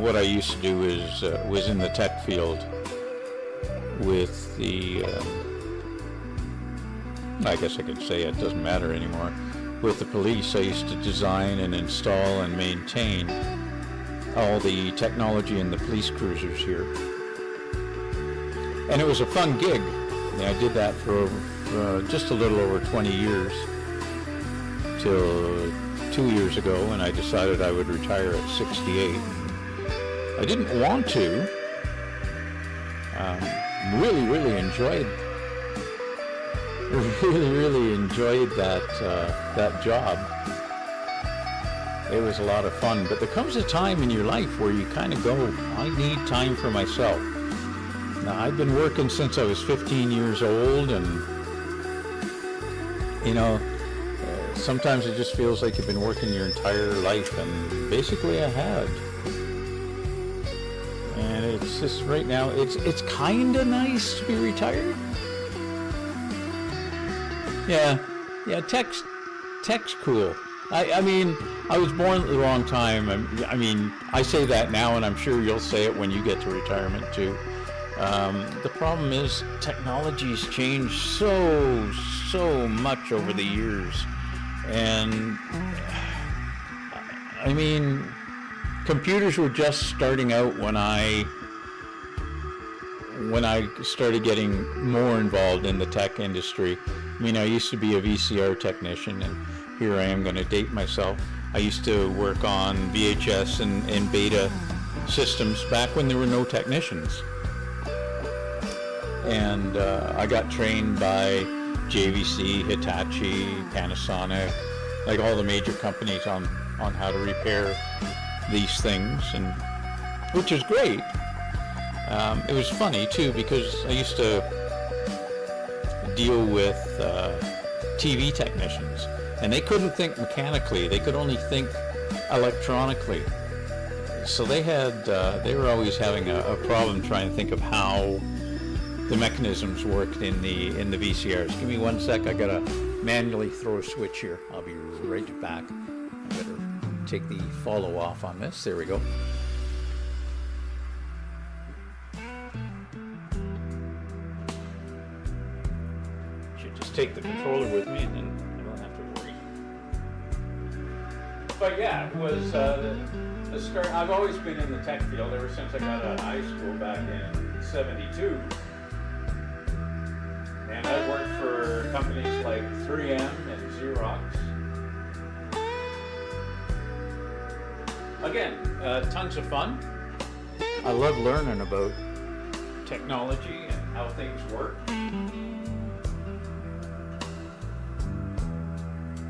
what I used to do is was in the tech field with the, I guess I could say it doesn't matter anymore, with the police. I used to design and install and maintain all the technology in the police cruisers here. And it was a fun gig. I did that for just a little over 20 years, till 2 years ago when I decided I would retire at 68. I didn't want to. Really enjoyed that job. It was a lot of fun, but there comes a time in your life where you kind of go, I need time for myself. Now, I've been working since I was 15 years old, and sometimes it just feels like you've been working your entire life, and basically I had. And it's just right now, it's kind of nice to be retired. Yeah, tech's cool. I mean, I was born at the wrong time. I mean, I say that now, and I'm sure you'll say it when you get to retirement too. The problem is technology's changed so much over the years. And, I mean, computers were just starting out when I started getting more involved in the tech industry. I mean, I used to be a VCR technician, and here I am going to date myself. I used to work on VHS and beta systems back when there were no technicians. And I got trained by JVC, Hitachi, Panasonic, like all the major companies on how to repair these things, and which is great. It was funny too, because I used to deal with TV technicians, and they couldn't think mechanically. They could only think electronically. So they were always having a problem trying to think of how the mechanisms worked in the VCRs. Give me 1 sec. I gotta manually throw a switch here. I'll be right back. I better take the follow off on this. There we go. Should just take the controller with me, and then I don't have to worry. But yeah, it was the start. I've always been in the tech field ever since I got out of high school back in '72. And I've worked for companies like 3M and Xerox. Again, tons of fun. I love learning about technology and how things work.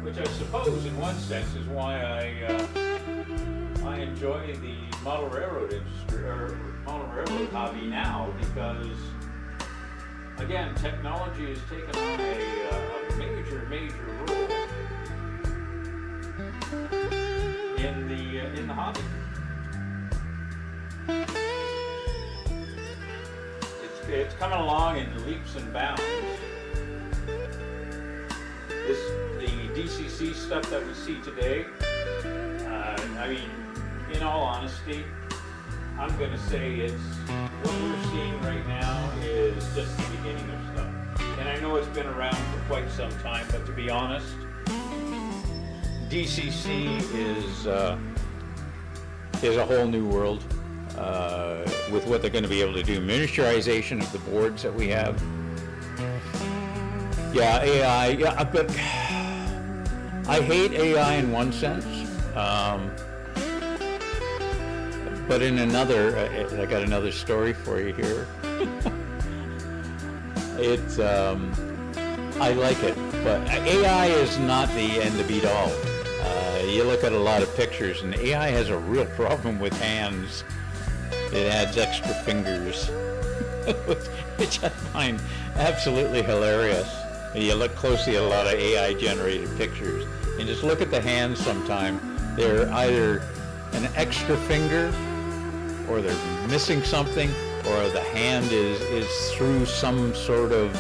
Which I suppose, in one sense, is why I enjoy the model railroad industry, or model railroad hobby now, because again, technology has taken on a major role in the hobby. It's coming along in leaps and bounds. The DCC stuff that we see today, I mean, in all honesty, I'm going to say what we're seeing right now is just the beginning of stuff. And I know it's been around for quite some time, but to be honest, DCC is a whole new world with what they're going to be able to do. Miniaturization of the boards that we have. Yeah, AI. Yeah, but I hate AI in one sense. But in another, I got another story for you here. I like it, but AI is not the end to beat all. You look at a lot of pictures, and AI has a real problem with hands. It adds extra fingers, which I find absolutely hilarious. You look closely at a lot of AI-generated pictures, and just look at the hands sometime. They're either an extra finger or they're missing something, or the hand is through some sort of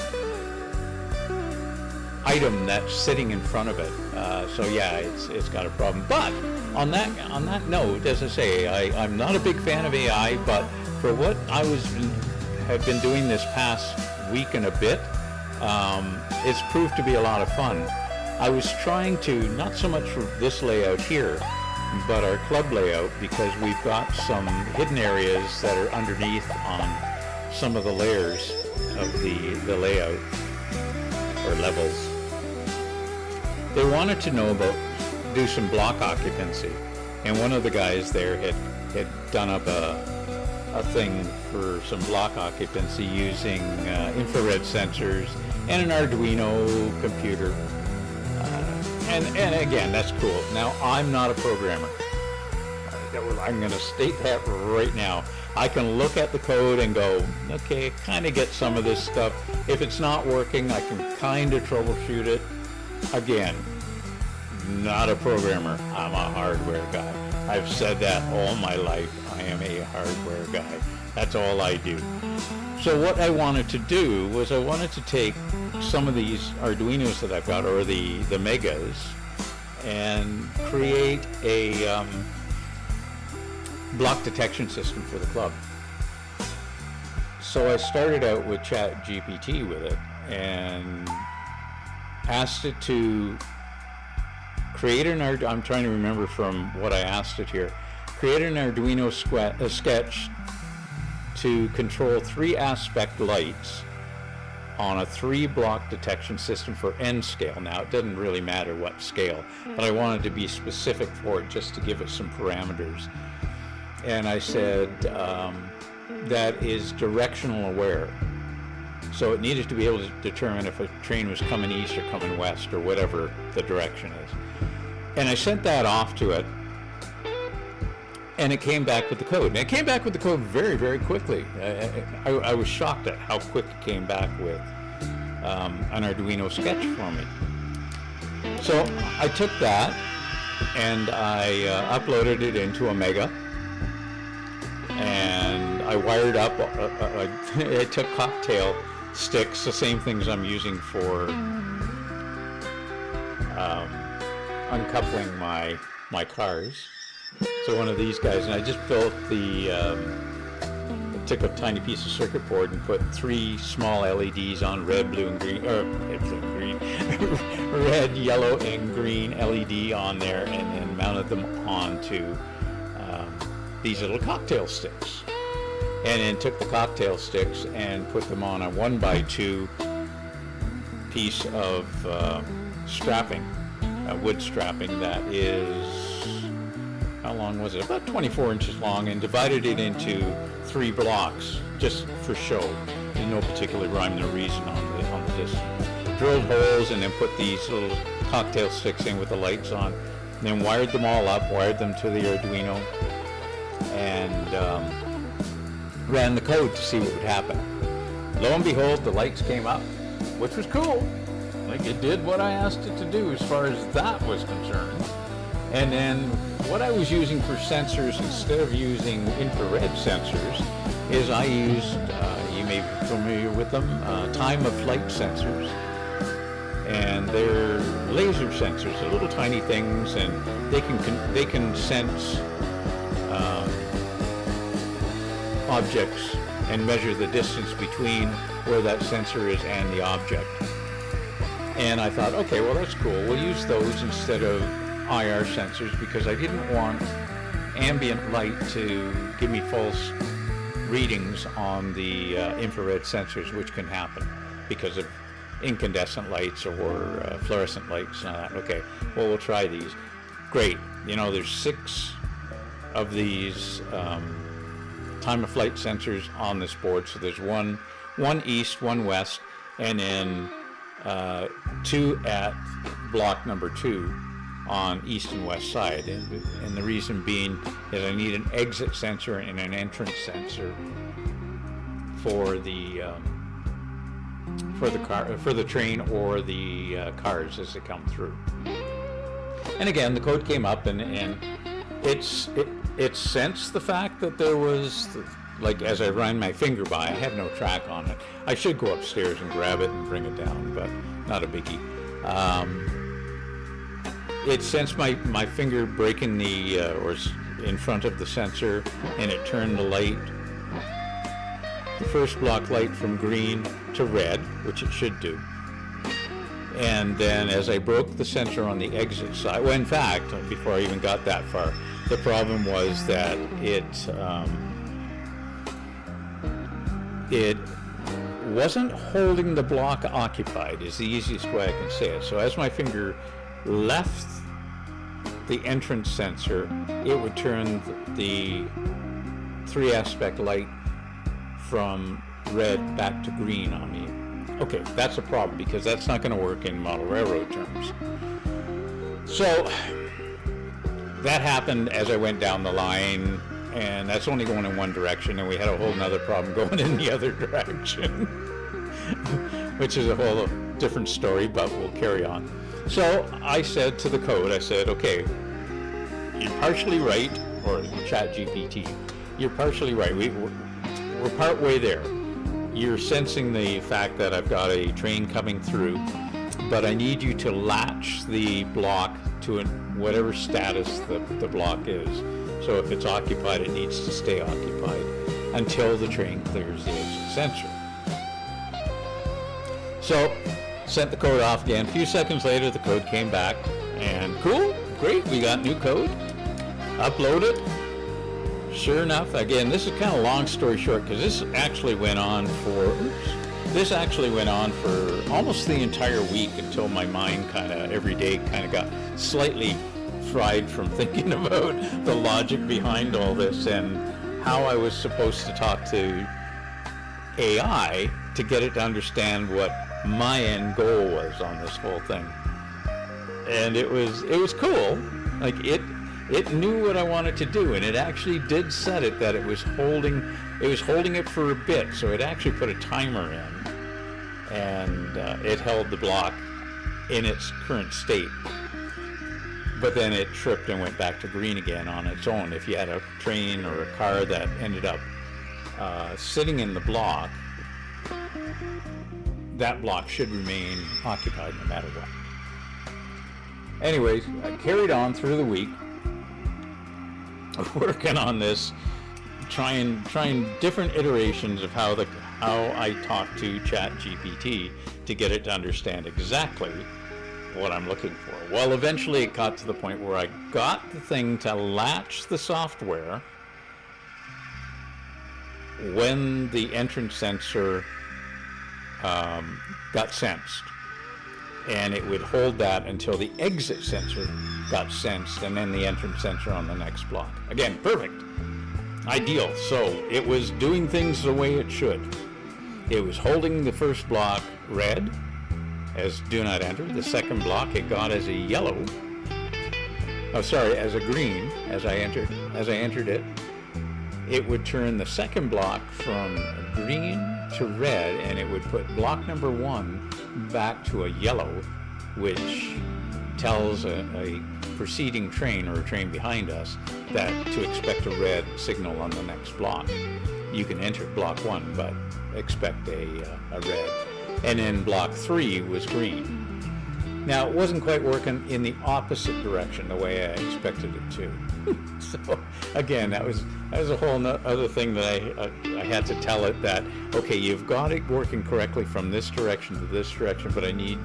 item that's sitting in front of it. So yeah, it's got a problem. But on that note, as I say, I'm not a big fan of AI, but for what I have been doing this past week and a bit, it's proved to be a lot of fun. I was trying to, not so much for this layout here, but our club layout, because we've got some hidden areas that are underneath on some of the layers of the layout, or levels. They wanted to know about, do some block occupancy, and one of the guys there had done up a thing for some block occupancy using infrared sensors and an Arduino computer. And again, that's cool. Now, I'm not a programmer. I'm going to state that right now. I can look at the code and go, okay, kind of get some of this stuff. If it's not working, I can kind of troubleshoot it. Again, not a programmer. I'm a hardware guy. I've said that all my life. I am a hardware guy. That's all I do. So what I wanted to do was I wanted to take some of these Arduinos that I've got, or the Megas, and create a block detection system for the club. So I started out with ChatGPT with it and asked it to create I'm trying to remember from what I asked it here, create an Arduino sketch to control 3 aspect lights on a 3-block detection system for N scale. Now, it doesn't really matter what scale, but I wanted to be specific for it just to give it some parameters. And I said that is directional aware. So it needed to be able to determine if a train was coming east or coming west, or whatever the direction is. And I sent that off to it, and it came back with the code. And it came back with the code very, very quickly. I was shocked at how quick it came back with an Arduino sketch for me. So I took that and I uploaded it into a Mega, and I wired up, I took cocktail sticks, the same things I'm using for uncoupling my cars. So one of these guys, and I just built took a tiny piece of circuit board and put 3 small LEDs on red, blue, and green, red, yellow, and green LED on there, and then mounted them onto these little cocktail sticks. And then took the cocktail sticks and put them on a 1x2 piece of strapping, wood strapping that is, how long was it? About 24 inches long, and divided it into 3 blocks just for show. There's no particular rhyme or reason on the disc. Drilled holes and then put these little cocktail sticks in with the lights on. And then wired them all up, wired them to the Arduino, and ran the code to see what would happen. Lo and behold, the lights came up, which was cool. Like, it did what I asked it to do as far as that was concerned. And then what I was using for sensors, instead of using infrared sensors, is I used, you may be familiar with them, time of flight sensors. And they're laser sensors, they're little tiny things, and they can sense objects and measure the distance between where that sensor is and the object. And I thought, okay, well, that's cool. We'll use those instead of IR sensors, because I didn't want ambient light to give me false readings on the infrared sensors, which can happen because of incandescent lights or fluorescent lights and all that. Okay, well, we'll try these. Great. You know, there's 6 of these time of flight sensors on this board. So there's one east, 1 west, and then 2 at block number 2 on east and west side. And the reason being is I need an exit sensor and an entrance sensor for the train or the cars as they come through. And again, the code came up, and it's it sensed the fact that there was, like, as I ran my finger by, I have no track on it. I should go upstairs and grab it and bring it down, but not a biggie. It sensed my finger breaking the, or in front of the sensor, and it turned the light, the first block light, from green to red, which it should do. And then as I broke the sensor on the exit side, well, in fact, before I even got that far, the problem was that it wasn't holding the block occupied, is the easiest way I can say it. So as my finger left the entrance sensor, it would turn the 3-aspect light from red back to green on me. Okay, that's a problem, because that's not going to work in model railroad terms. So that happened as I went down the line, and that's only going in one direction, and we had a whole nother problem going in the other direction, which is a whole different story, but we'll carry on. So I said to the code, I said, okay, you're partially right, or ChatGPT, you're partially right. We're part way there. You're sensing the fact that I've got a train coming through, but I need you to latch the block to whatever status the block is. So if it's occupied, it needs to stay occupied until the train clears the exit sensor. So, sent the code off again. A few seconds later, the code came back, and cool, great, we got new code. Upload it. Sure enough, again, this is kind of long story short, because this actually went on for almost the entire week, until my mind kind of every day kind of got slightly fried from thinking about the logic behind all this and how I was supposed to talk to AI to get it to understand what my end goal was on this whole thing. And it was cool. Like, it knew what I wanted to do, and it actually did set it that it was holding it for a bit, so it actually put a timer in, and it held the block in its current state. But then it tripped and went back to green again on its own. If you had a train or a car that ended up sitting in the block, that block should remain occupied no matter what. Anyways, I carried on through the week, working on this, trying different iterations of how I talk to ChatGPT to get it to understand exactly what I'm looking for. Well, eventually it got to the point where I got the thing to latch the software when the entrance sensor got sensed, and it would hold that until the exit sensor got sensed, and then the entrance sensor on the next block. Again, perfect. Ideal. So it was doing things the way it should. It was holding the first block red as do not enter. The second block it got as a yellow. As a green as I entered it. It would turn the second block from green to red, and it would put block number 1 back to a yellow, which tells a preceding train or a train behind us that to expect a red signal on the next block. You can enter block 1, but expect a red. And then block 3 was green. Now, it wasn't quite working in the opposite direction the way I expected it to. So, again, that was a whole other thing that I had to tell it that, okay, you've got it working correctly from this direction to this direction, but I need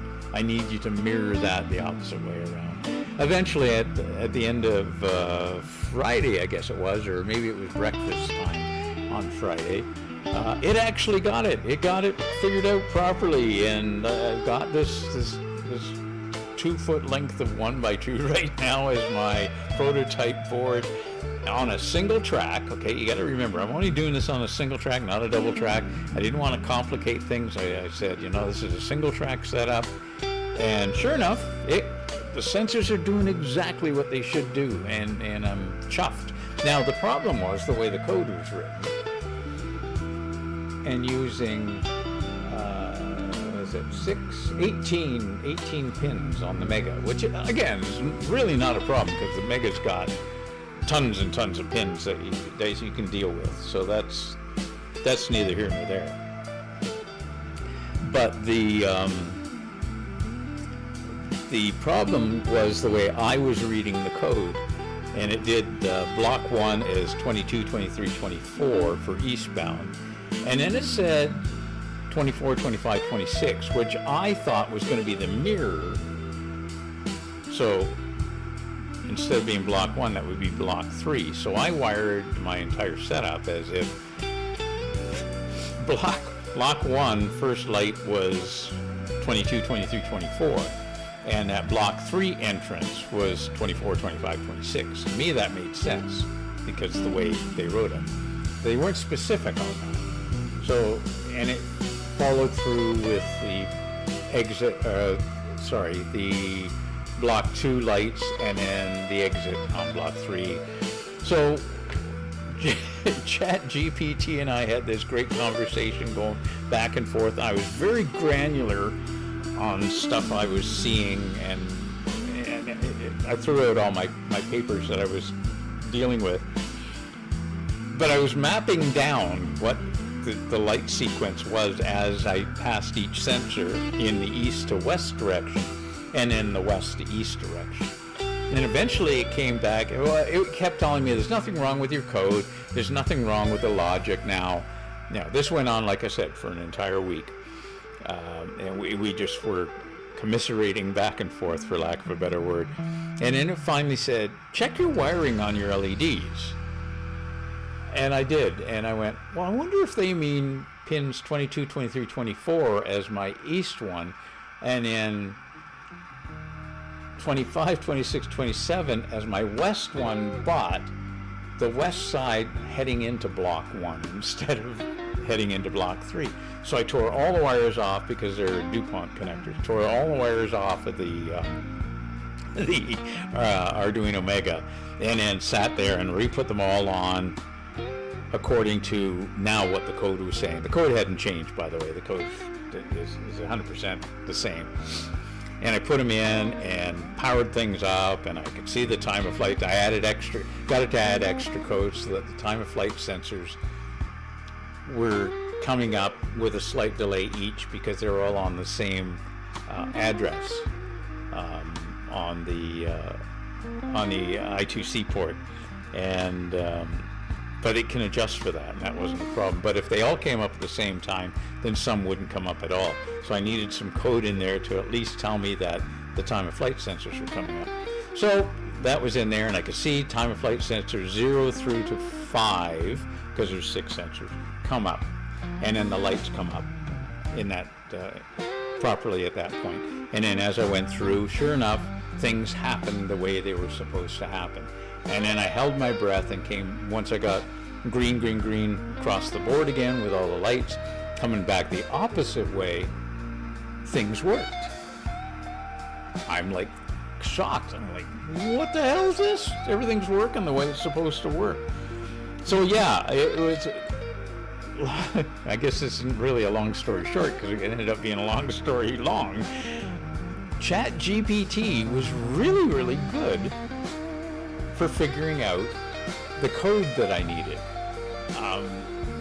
you to mirror that the opposite way around. Eventually, at the end of Friday, I guess it was, or maybe it was breakfast time on Friday, it actually got it. It got it figured out properly, and got this 2-foot length of 1x2 right now as my prototype board on a single track. Okay, you got to remember, I'm only doing this on a single track, not a double track. I didn't want to complicate things. I said, this is a single track setup, and sure enough, the sensors are doing exactly what they should do, and I'm chuffed. Now, the problem was the way the code was written, and using 18 pins on the Mega, which again is really not a problem because the Mega's got tons and tons of pins that you can deal with. So that's neither here nor there. But the problem was the way I was reading the code, and it did block 1 is 22, 23, 24 for eastbound, and then it said 24, 25, 26, which I thought was going to be the mirror. So instead of being block 1, that would be block 3. So I wired my entire setup as if block 1 first light was 22, 23, 24. And that block 3 entrance was 24, 25, 26. To me, that made sense because of the way they wrote it. They weren't specific on that. So, and it followed through with the the block 2 lights and then the exit on block 3. So, Chat GPT and I had this great conversation going back and forth. I was very granular on stuff I was seeing, and I threw out all my papers that I was dealing with. But I was mapping down what the light sequence was as I passed each sensor in the east to west direction and in the west to east direction. And eventually it came back, well, it kept telling me there's nothing wrong with your code, there's nothing wrong with the logic now. Now, this went on, like I said, for an entire week. And we just were commiserating back and forth, for lack of a better word. And then it finally said, check your wiring on your LEDs. And I did. And I went, well, I wonder if they mean pins 22, 23, 24 as my east one, and then 25, 26, 27 as my west one, but the west side heading into block 1 instead of heading into block 3. So I tore all the wires off because they're DuPont connectors. Tore all the wires off of the Arduino Mega, and then sat there and re-put them all on according to now what the code was saying. The code hadn't changed, by the way. The code is 100% the same. And I put them in and powered things up, and I could see the time of flight. I got it to add extra code so that the time of flight sensors were coming up with a slight delay each because they were all on the same address on the I2C port, and but it can adjust for that, and that wasn't a problem. But if they all came up at the same time, then some wouldn't come up at all. So I needed some code in there to at least tell me that the time of flight sensors were coming up. So that was in there, and I could see time of flight sensors 0 through to 5, because there's 6 sensors, come up. And then the lights come up in that properly at that point. And then as I went through, sure enough, things happened the way they were supposed to happen. And then I held my breath and came, once I got green, green, green across the board again with all the lights, coming back the opposite way, things worked. I'm like shocked. I'm like, what the hell is this? Everything's working the way it's supposed to work. So yeah, it was, I guess this isn't really a long story short because it ended up being a long story long. Chat GPT was really, really good for figuring out the code that I needed.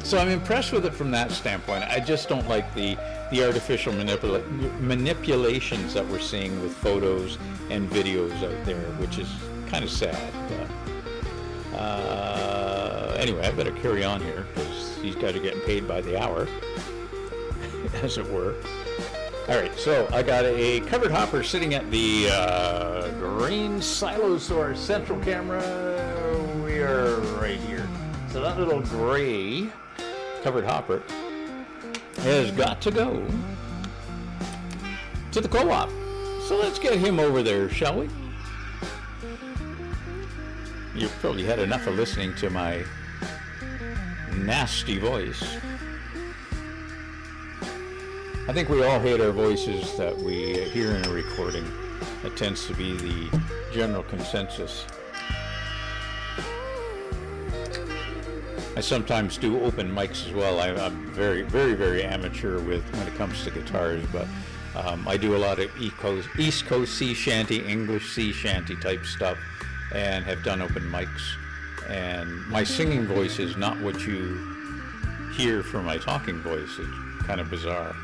So I'm impressed with it from that standpoint. I just don't like the artificial manipulations that we're seeing with photos and videos out there, which is kind of sad. But, anyway, I better carry on here because these guys are getting paid by the hour, as it were. All right, so I got a covered hopper sitting at the grain silos. So our central camera, we are right here. So that little gray covered hopper has got to go to the co-op. So let's get him over there, shall we? You've probably had enough of listening to my nasty voice. I think we all hate our voices that we hear in a recording. That tends to be the general consensus. I sometimes do open mics as well. I'm very, very, very amateur when it comes to guitars, but I do a lot of East Coast sea shanty, English sea shanty type stuff, and have done open mics And my singing voice is not what you hear from my talking voice. It's kind of bizarre.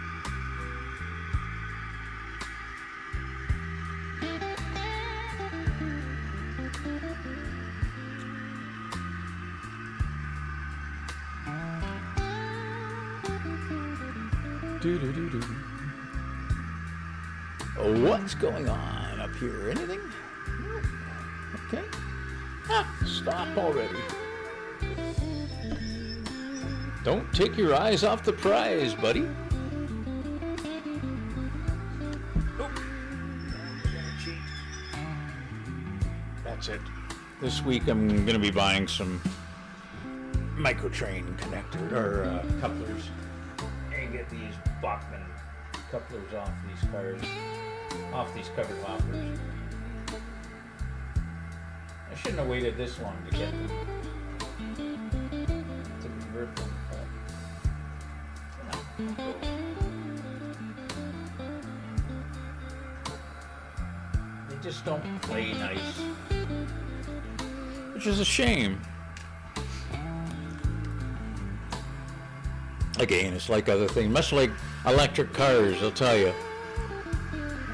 What's going on up here? Anything? Okay. Stop already. Don't take your eyes off the prize, buddy. Oh. Cheat. That's it. This week I'm going to be buying some microtrain connector or couplers and get these Bachmann couplers off these cars, off these covered hoppers. I shouldn't have waited this long to get them, to convert them, but they just don't play nice, which is a shame. Again, it's like other things, much like electric cars, I'll tell you.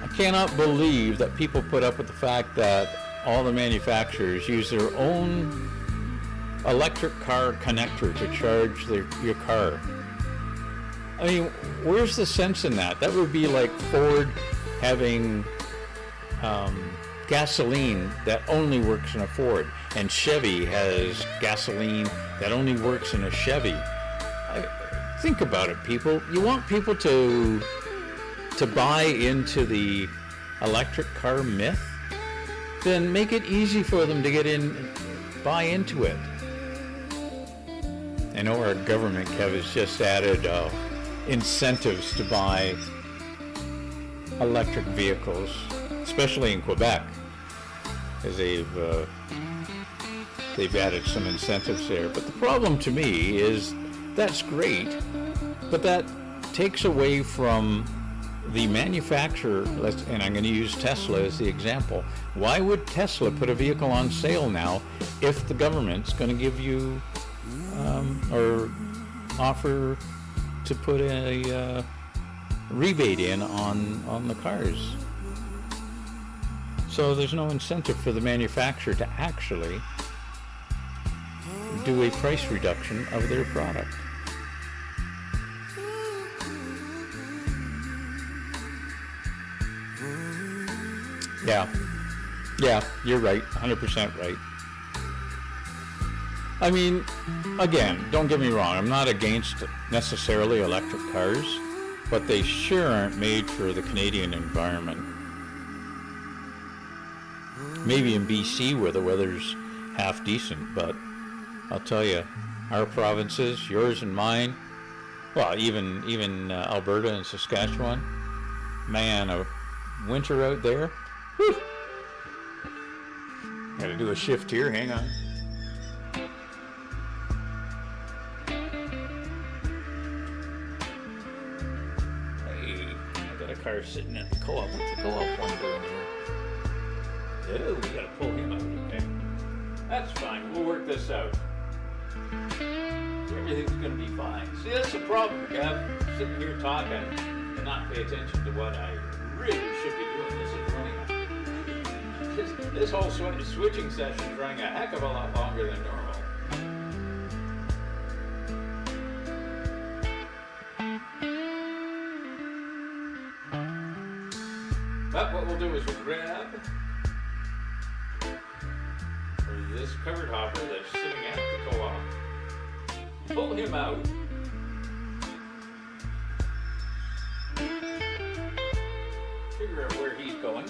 I cannot believe that people put up with the fact that all the manufacturers use their own electric car connector to charge your car. I mean, where's the sense in that? That would be like Ford having gasoline that only works in a Ford, and Chevy has gasoline that only works in a Chevy. Think about it, people. You want people to buy into the electric car myth? Then make it easy for them to buy into it. I know our government, Kev, has just added incentives to buy electric vehicles, especially in Quebec, because they've added some incentives there. But the problem to me is that's great, but that takes away from the manufacturer, and I'm going to use Tesla as the example. Why would Tesla put a vehicle on sale now if the government's going to give you or offer to put a rebate in on the cars? So there's no incentive for the manufacturer to actually do a price reduction of their product. Yeah, you're right, 100% right. I mean, again, don't get me wrong, I'm not against necessarily electric cars, but they sure aren't made for the Canadian environment. Maybe in BC where the weather's half decent, but I'll tell you, our provinces, yours and mine, well, even Alberta and Saskatchewan, man, a winter out there, whew. Gotta do a shift here, hang on. Hey, I got a car sitting at the co-op. What's the co-op one doing here? Oh, we gotta pull him out, okay. That's fine, we'll work this out. Everything's gonna be fine. See, that's the problem, Gav. Sitting here talking and not pay attention to what I really should be doing. This is running this whole switching session is running a heck of a lot longer than normal. But what we'll do is we'll grab this covered hopper that's sitting at the co-op, pull him out, figure out where he's going.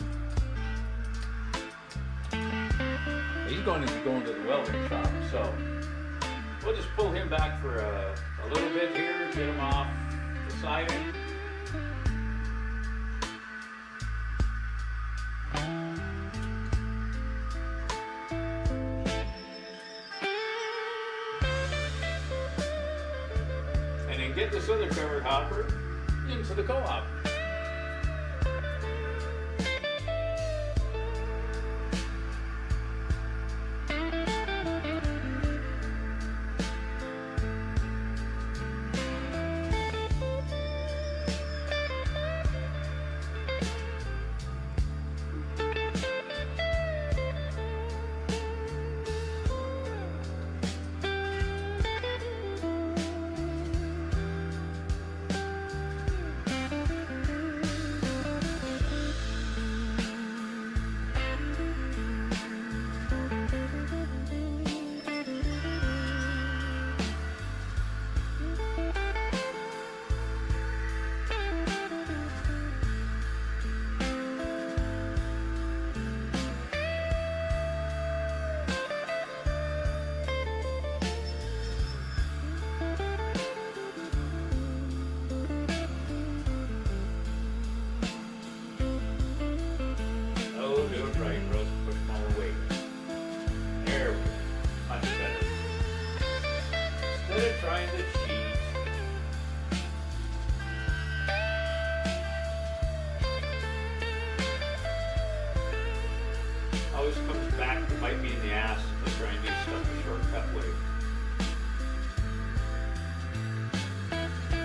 He's going to the welding shop, so we'll just pull him back for a little bit here, get him off the siding. And then get this other covered hopper into the co-op.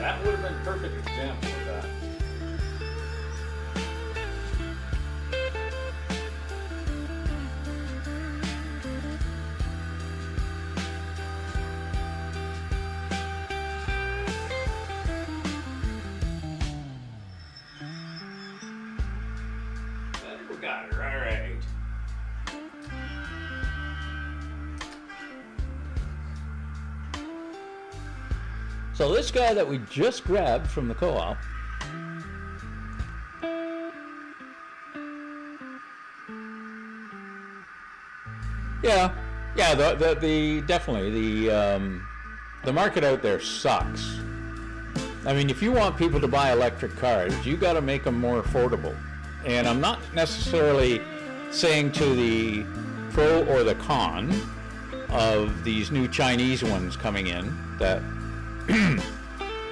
That would have been a perfect example of that. We got it, all right. So this guy that we just grabbed from the co-op, the definitely the market out there sucks. I mean, if you want people to buy electric cars, you got to make them more affordable. And I'm not necessarily saying to the pro or the con of these new Chinese ones coming in that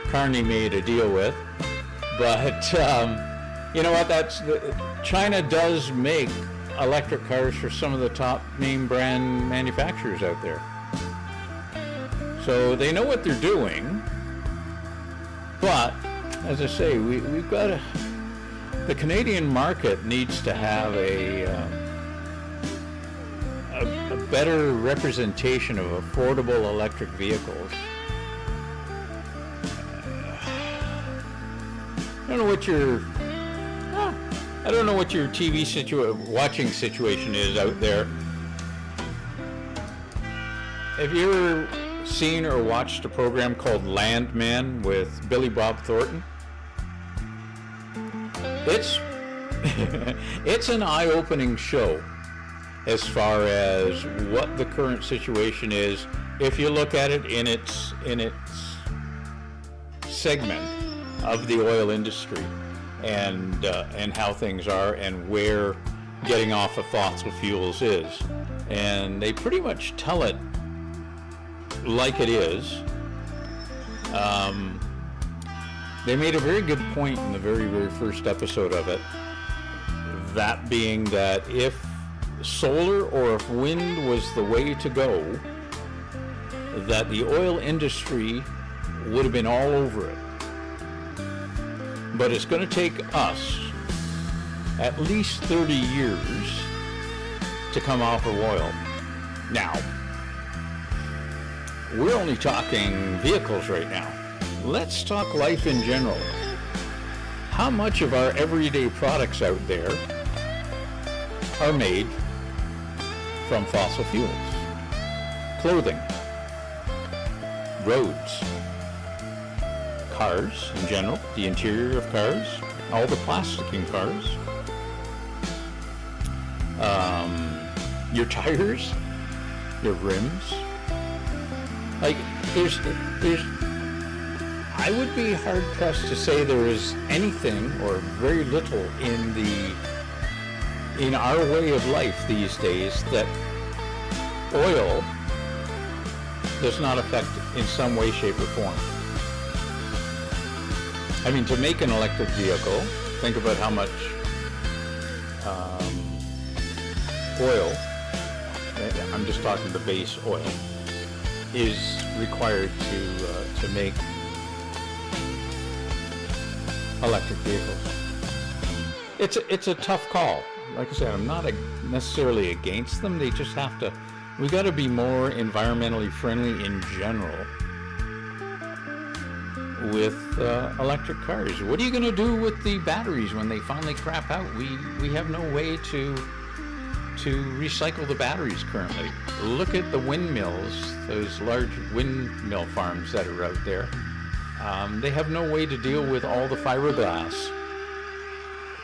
Carney made a deal with, but you know what? China does make electric cars for some of the top name brand manufacturers out there, so they know what they're doing. But as I say, we've got to. The Canadian market needs to have a better representation of affordable electric vehicles. I don't know what your TV watching situation is out there. Have you ever seen or watched a program called Landman with Billy Bob Thornton? It's an eye-opening show as far as what the current situation is if you look at it in its segment of the oil industry and how things are and where getting off of fossil fuels is. And they pretty much tell it like it is. They made a very good point in the very, very first episode of it, that being that if solar or if wind was the way to go, that the oil industry would have been all over it. But it's going to take us at least 30 years to come off of oil. Now, we're only talking vehicles right now. Let's talk life in general. How much of our everyday products out there are made from fossil fuels? Clothing, roads, cars in general, the interior of cars, all the plastic in cars, your tires, your rims. Like, I would be hard pressed to say there is anything or very little in our way of life these days that oil does not affect in some way, shape, or form. I mean, to make an electric vehicle, think about how much oil, I'm just talking the base oil, is required to make electric vehicles. It's a tough call. Like I said, I'm not necessarily against them. They just have to. We got to be more environmentally friendly in general with electric cars. What are you going to do with the batteries when they finally crap out? We have no way to recycle the batteries currently. Look at the windmills, those large windmill farms that are out there. They have no way to deal with all the fiberglass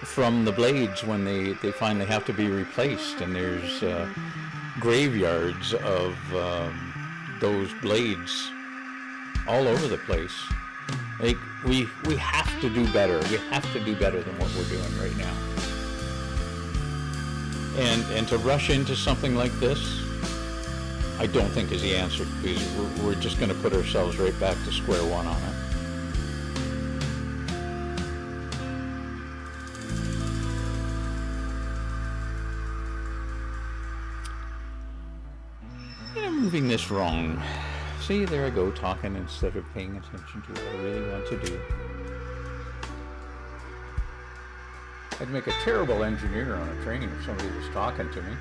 from the blades when they finally have to be replaced, and there's graveyards of those blades all over the place. Like, we have to do better. We have to do better than what we're doing right now. And to rush into something like this, I don't think is the answer, because we're just going to put ourselves right back to square one on it. And I'm moving this wrong. See, there I go, talking instead of paying attention to what I really want to do. I'd make a terrible engineer on a train if somebody was talking to me.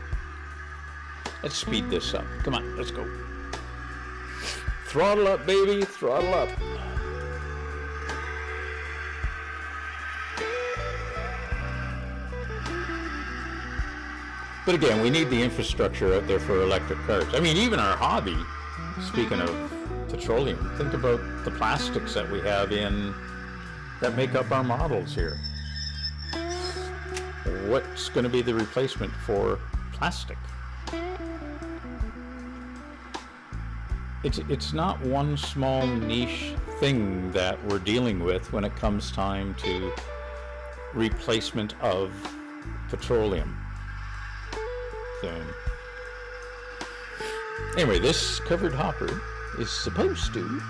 Let's speed this up. Come on, let's go. Throttle up, baby, throttle up. But again, we need the infrastructure out there for electric cars. I mean, even our hobby, speaking of petroleum, think about the plastics that we have that make up our models here. What's going to be the replacement for plastic? It's not one small niche thing that we're dealing with when it comes time to replacement of petroleum. So, anyway, this covered hopper is supposed to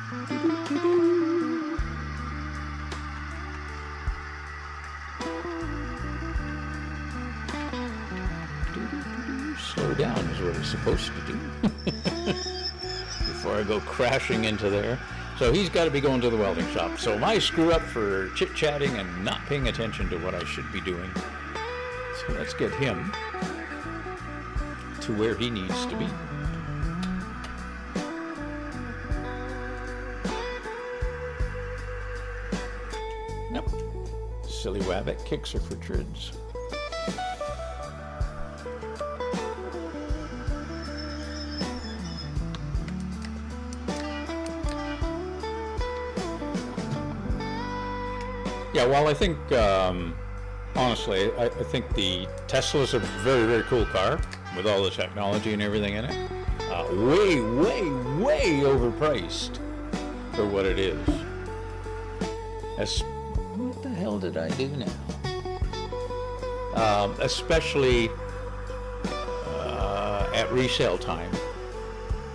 slow down is what it's supposed to do before I go crashing into there. So he's got to be going to the welding shop. So my screw up for chit-chatting and not paying attention to what I should be doing. So let's get him to where he needs to be. Nope. Silly Wabbit kicks her for trids. Yeah, well, I think, honestly, I think the Tesla's a very, very cool car with all the technology and everything in it. Way, way, way overpriced for what it is. What the hell did I do now? Especially at resale time.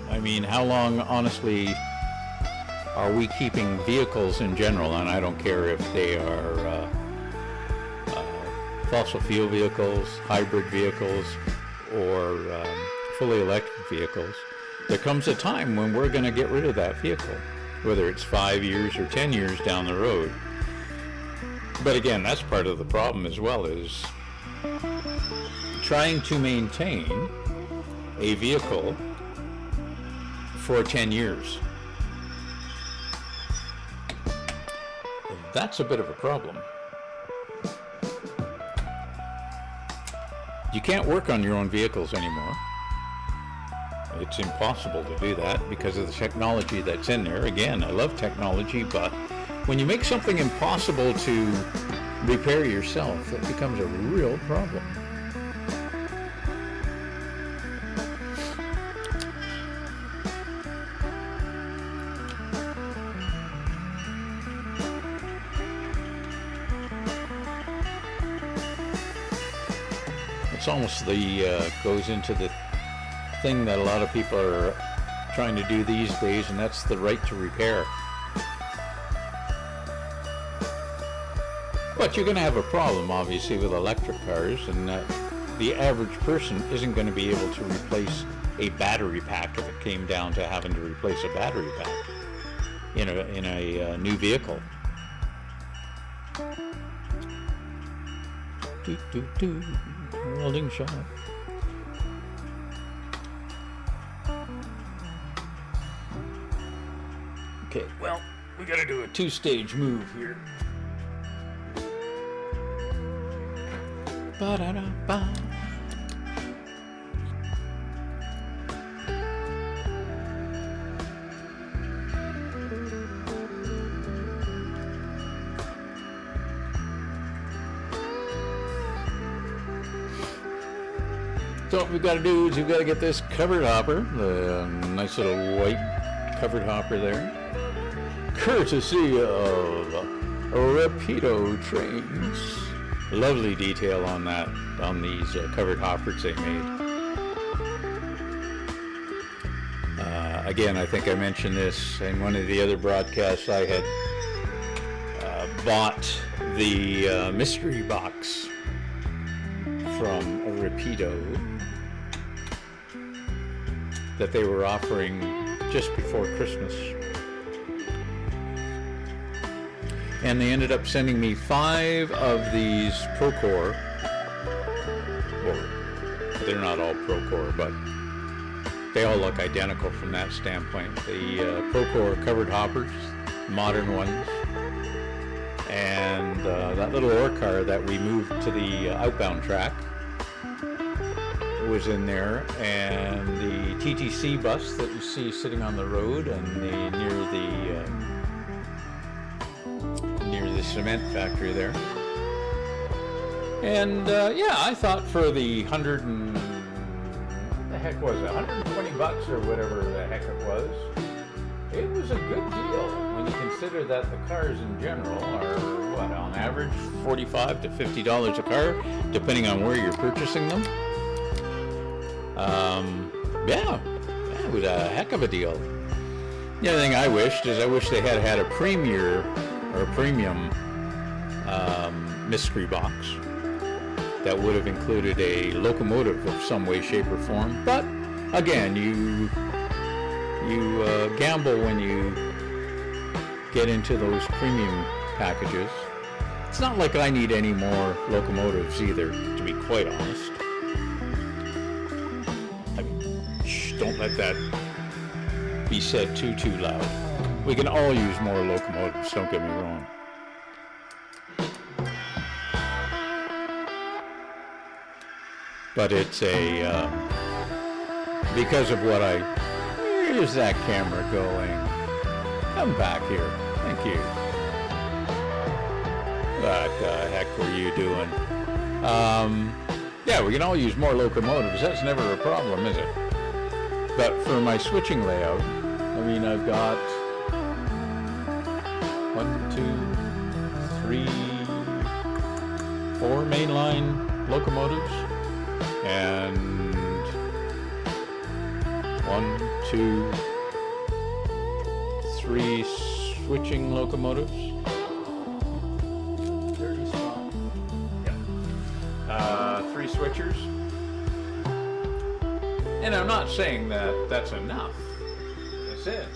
I mean, how long, honestly, are we keeping vehicles in general, and I don't care if they are fossil fuel vehicles, hybrid vehicles, or fully electric vehicles, there comes a time when we're going to get rid of that vehicle, whether it's 5 years or 10 years down the road. But again, that's part of the problem as well, is trying to maintain a vehicle for 10 years. That's a bit of a problem. You can't work on your own vehicles anymore. It's impossible to do that because of the technology that's in there. Again, I love technology, but when you make something impossible to repair yourself, it becomes a real problem. It's almost goes into the thing that a lot of people are trying to do these days, and that's the right to repair. But you're going to have a problem, obviously, with electric cars, and the average person isn't going to be able to replace a battery pack if it came down to having to replace a battery pack in a new vehicle. Welding shop. Okay, well, we gotta do a two-stage move here. Ba-da-da-ba. So what we've got to do is we've got to get this covered hopper, the nice little white covered hopper there, courtesy of Rapido Trains. Lovely detail on that, on these covered hoppers they made. Again, I think I mentioned this in one of the other broadcasts. I had bought the mystery box from Rapido that they were offering just before Christmas. And they ended up sending me 5 of these Procore. Well, they're not all Procore, but they all look identical from that standpoint. The Procore covered hoppers, modern ones, and that little ore car that we moved to the outbound track was in there, and the TTC bus that you see sitting on the road and near the cement factory there. And yeah, I thought for the what the heck was it, $120 or whatever the heck it was a good deal when you consider that the cars in general are, what, on average $45 to $50 a car, depending on where you're purchasing them. Yeah, it was a heck of a deal. The other thing I wished is they had had a premium mystery box that would have included a locomotive of some way, shape, or form. But again, you gamble when you get into those premium packages. It's not like I need any more locomotives either, to be quite honest. I mean, don't let that be said too loud. We can all use more locomotives, don't get me wrong. But it's because of what where's that camera going? Come back here. Thank you. What the heck were you doing? Yeah, we can all use more locomotives. That's never a problem, is it? But for my switching layout, I mean, I've got 1, 2, 3, 4 mainline locomotives, and 1, 2, 3 switching locomotives. 30 spot. Yeah. 3 switchers. And I'm not saying that that's enough. As I said,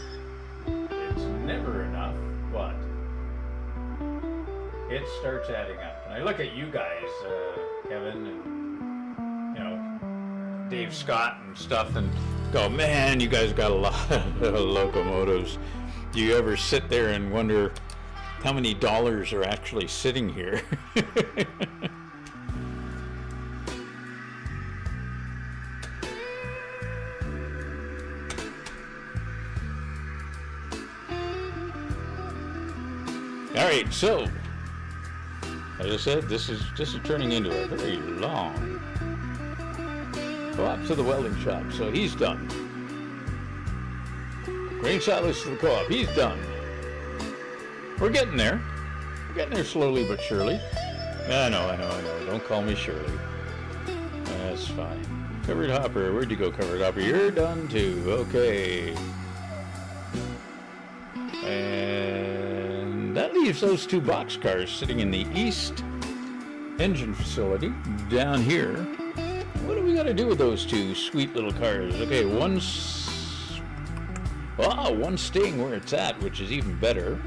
it's never enough, but it starts adding up. And I look at you guys, Kevin, and Dave Scott and stuff, and go, man, you guys got a lot of locomotives. Do you ever sit there and wonder how many dollars are actually sitting here? All right, so as I said, this is turning into a very long co-op to the welding shop. So he's done. Grain silos to the co-op. He's done. We're getting there. We're getting there slowly but surely. I know. Don't call me Shirley. That's fine. Covered hopper. Where'd you go, covered hopper? You're done too. Okay. And that leaves those 2 boxcars sitting in the east engine facility down here. What do we got to do with those 2 sweet little cars? Okay, one's staying where it's at, which is even better.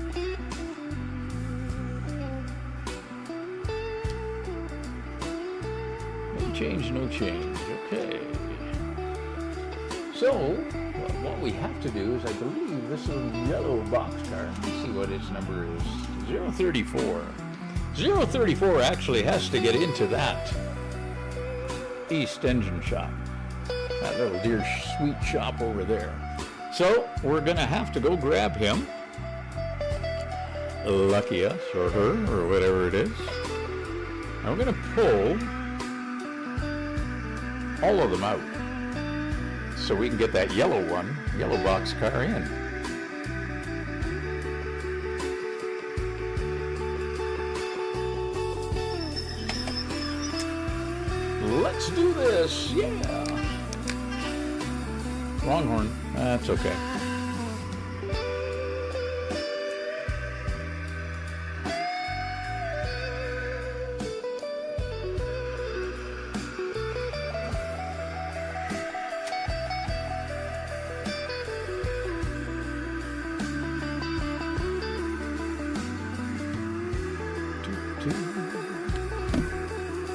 No change. Okay. So, what we have to do is, I believe this little yellow boxcar, let me see what its number is, 034. 034 actually has to get into that east engine shop. That little dear sweet shop over there. So, we're going to have to go grab him. Lucky us, or her, or whatever it is. And we're going to pull all of them out so we can get that yellow boxcar in. Let's do this, yeah. Wrong horn, that's okay.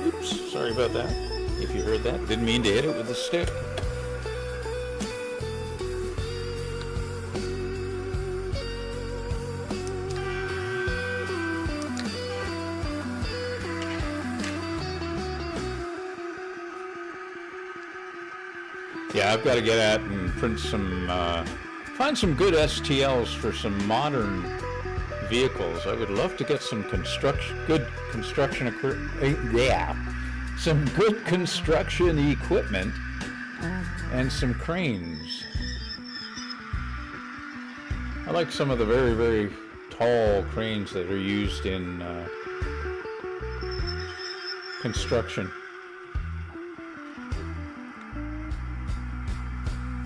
Oops, sorry about that. If you heard that, didn't mean to hit it with a stick. Yeah, I've got to get at and print some, find some good STLs for some modern vehicles. I would love to get some good construction equipment and some cranes. I like some of the very, very tall cranes that are used in construction.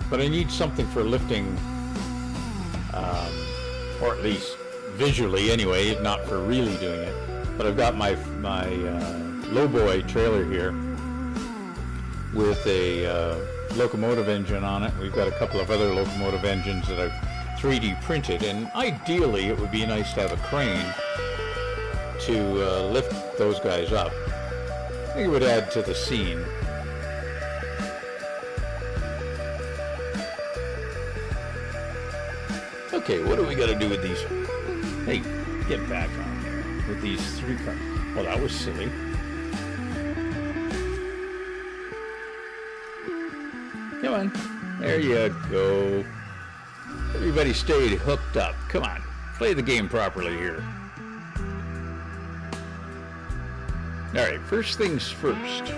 But I need something for lifting, or at least visually anyway, if not for really doing it. But I've got my lowboy trailer here with a locomotive engine on it. We've got a couple of other locomotive engines that I've 3D printed, and ideally it would be nice to have a crane to lift those guys up. I think it would add to the scene. Okay, what do we got to do with these? Hey, get back on there with these 3 cars. Well, that was silly. Come on. There you go. Everybody stayed hooked up. Come on. Play the game properly here. All right, first things first.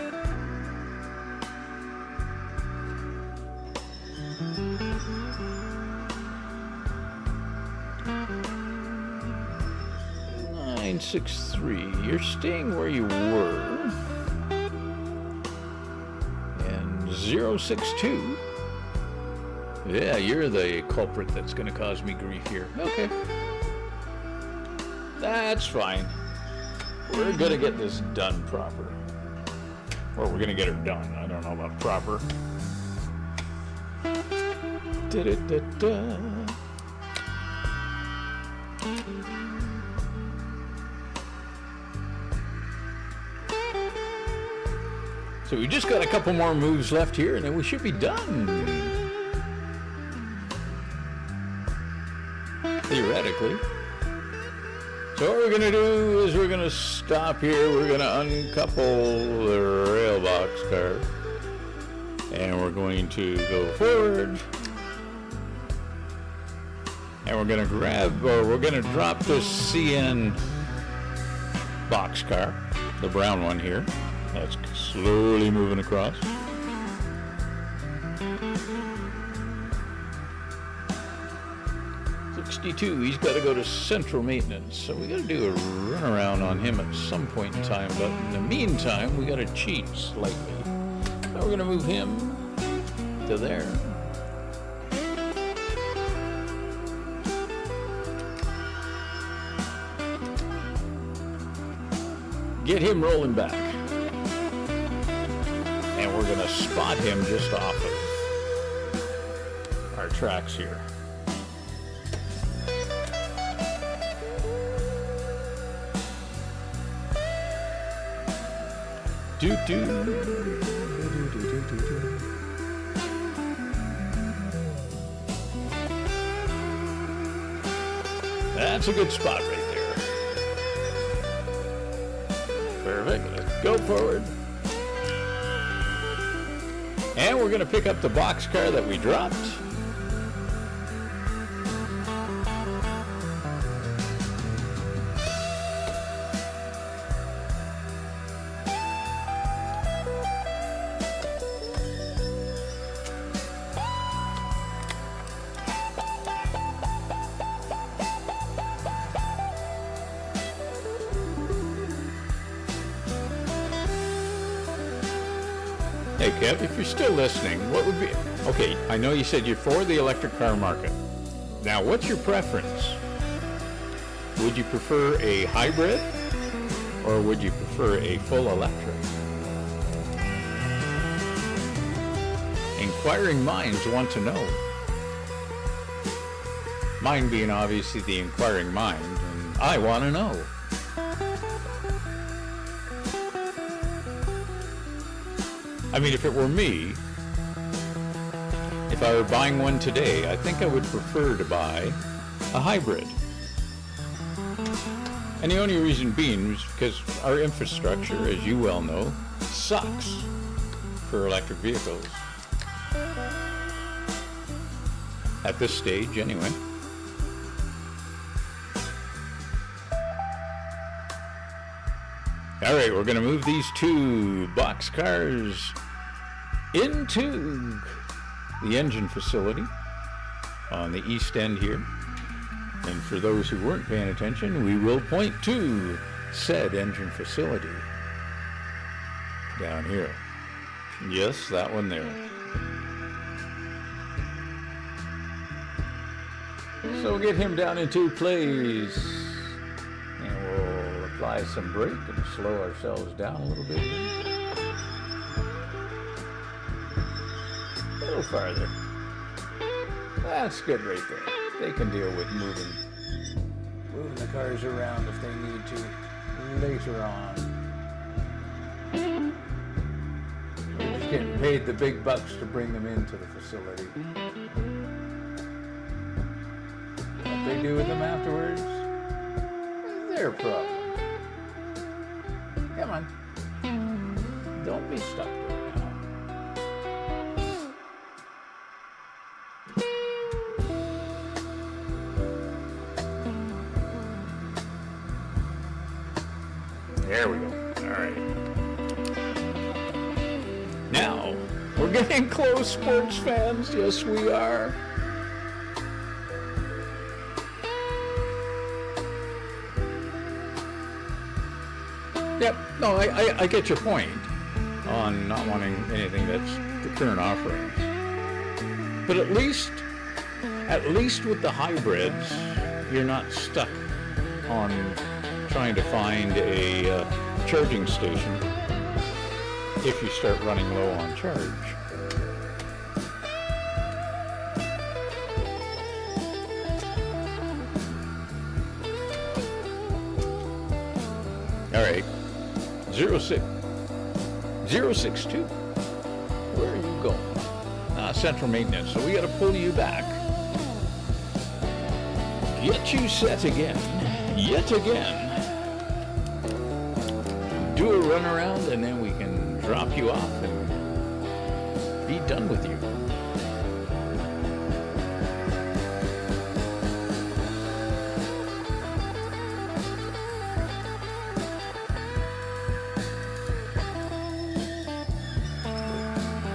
You're staying where you were. And 062. Yeah, you're the culprit that's going to cause me grief here. Okay. That's fine. We're going to get this done proper. Or we're going to get her done. I don't know about proper. Da-da-da-da. So we just got a couple more moves left here, and then we should be done. Theoretically. So what we're going to do is we're going to stop here. We're going to uncouple the rail box car. And we're going to go forward. And we're going to we're going to drop this CN box car, the brown one here. That's slowly moving across. He's got to go to central maintenance, so we got to do a runaround on him at some point in time, but in the meantime we got to cheat slightly. So we're going to move him to there. Get him rolling back. And we're going to spot him just off of our tracks here. That's a good spot right there. Perfect. Let's go forward. And we're going to pick up the boxcar that we dropped. Hey Kev, if you're still listening, what would be... Okay, I know you said you're for the electric car market. Now, what's your preference? Would you prefer a hybrid, or would you prefer a full electric? Inquiring minds want to know. Mine being obviously the inquiring mind, and I want to know. I mean, if it were me, if I were buying one today, I think I would prefer to buy a hybrid. And the only reason being is because our infrastructure, as you well know, sucks for electric vehicles. At this stage, anyway. All right, we're going to move these two box cars into the engine facility on the east end here. And for those who weren't paying attention, we will point to said engine facility down here. Yes, that one there. So we'll get him down into place, and we'll apply some brake and slow ourselves down a little bit. A little farther. That's good right there. They can deal with moving the cars around if they need to later on. We're just getting paid the big bucks to bring them into the facility. What they do with them afterwards is their problem. Come on. Don't be stuck there now. There we go. All right. Now, we're getting close, sports fans. Yes, we are. Yep. No, I get your point on not wanting anything that's the current offerings. But at least with the hybrids, you're not stuck on trying to find a charging station if you start running low on charge. All right, 062. Where are you going? Central maintenance. So we got to pull you back. Get you set again. Yet again. Do a run around and then we can drop you off and be done with you.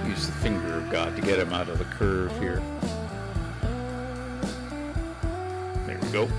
Use the finger of God to get him out of the curve here. There we go.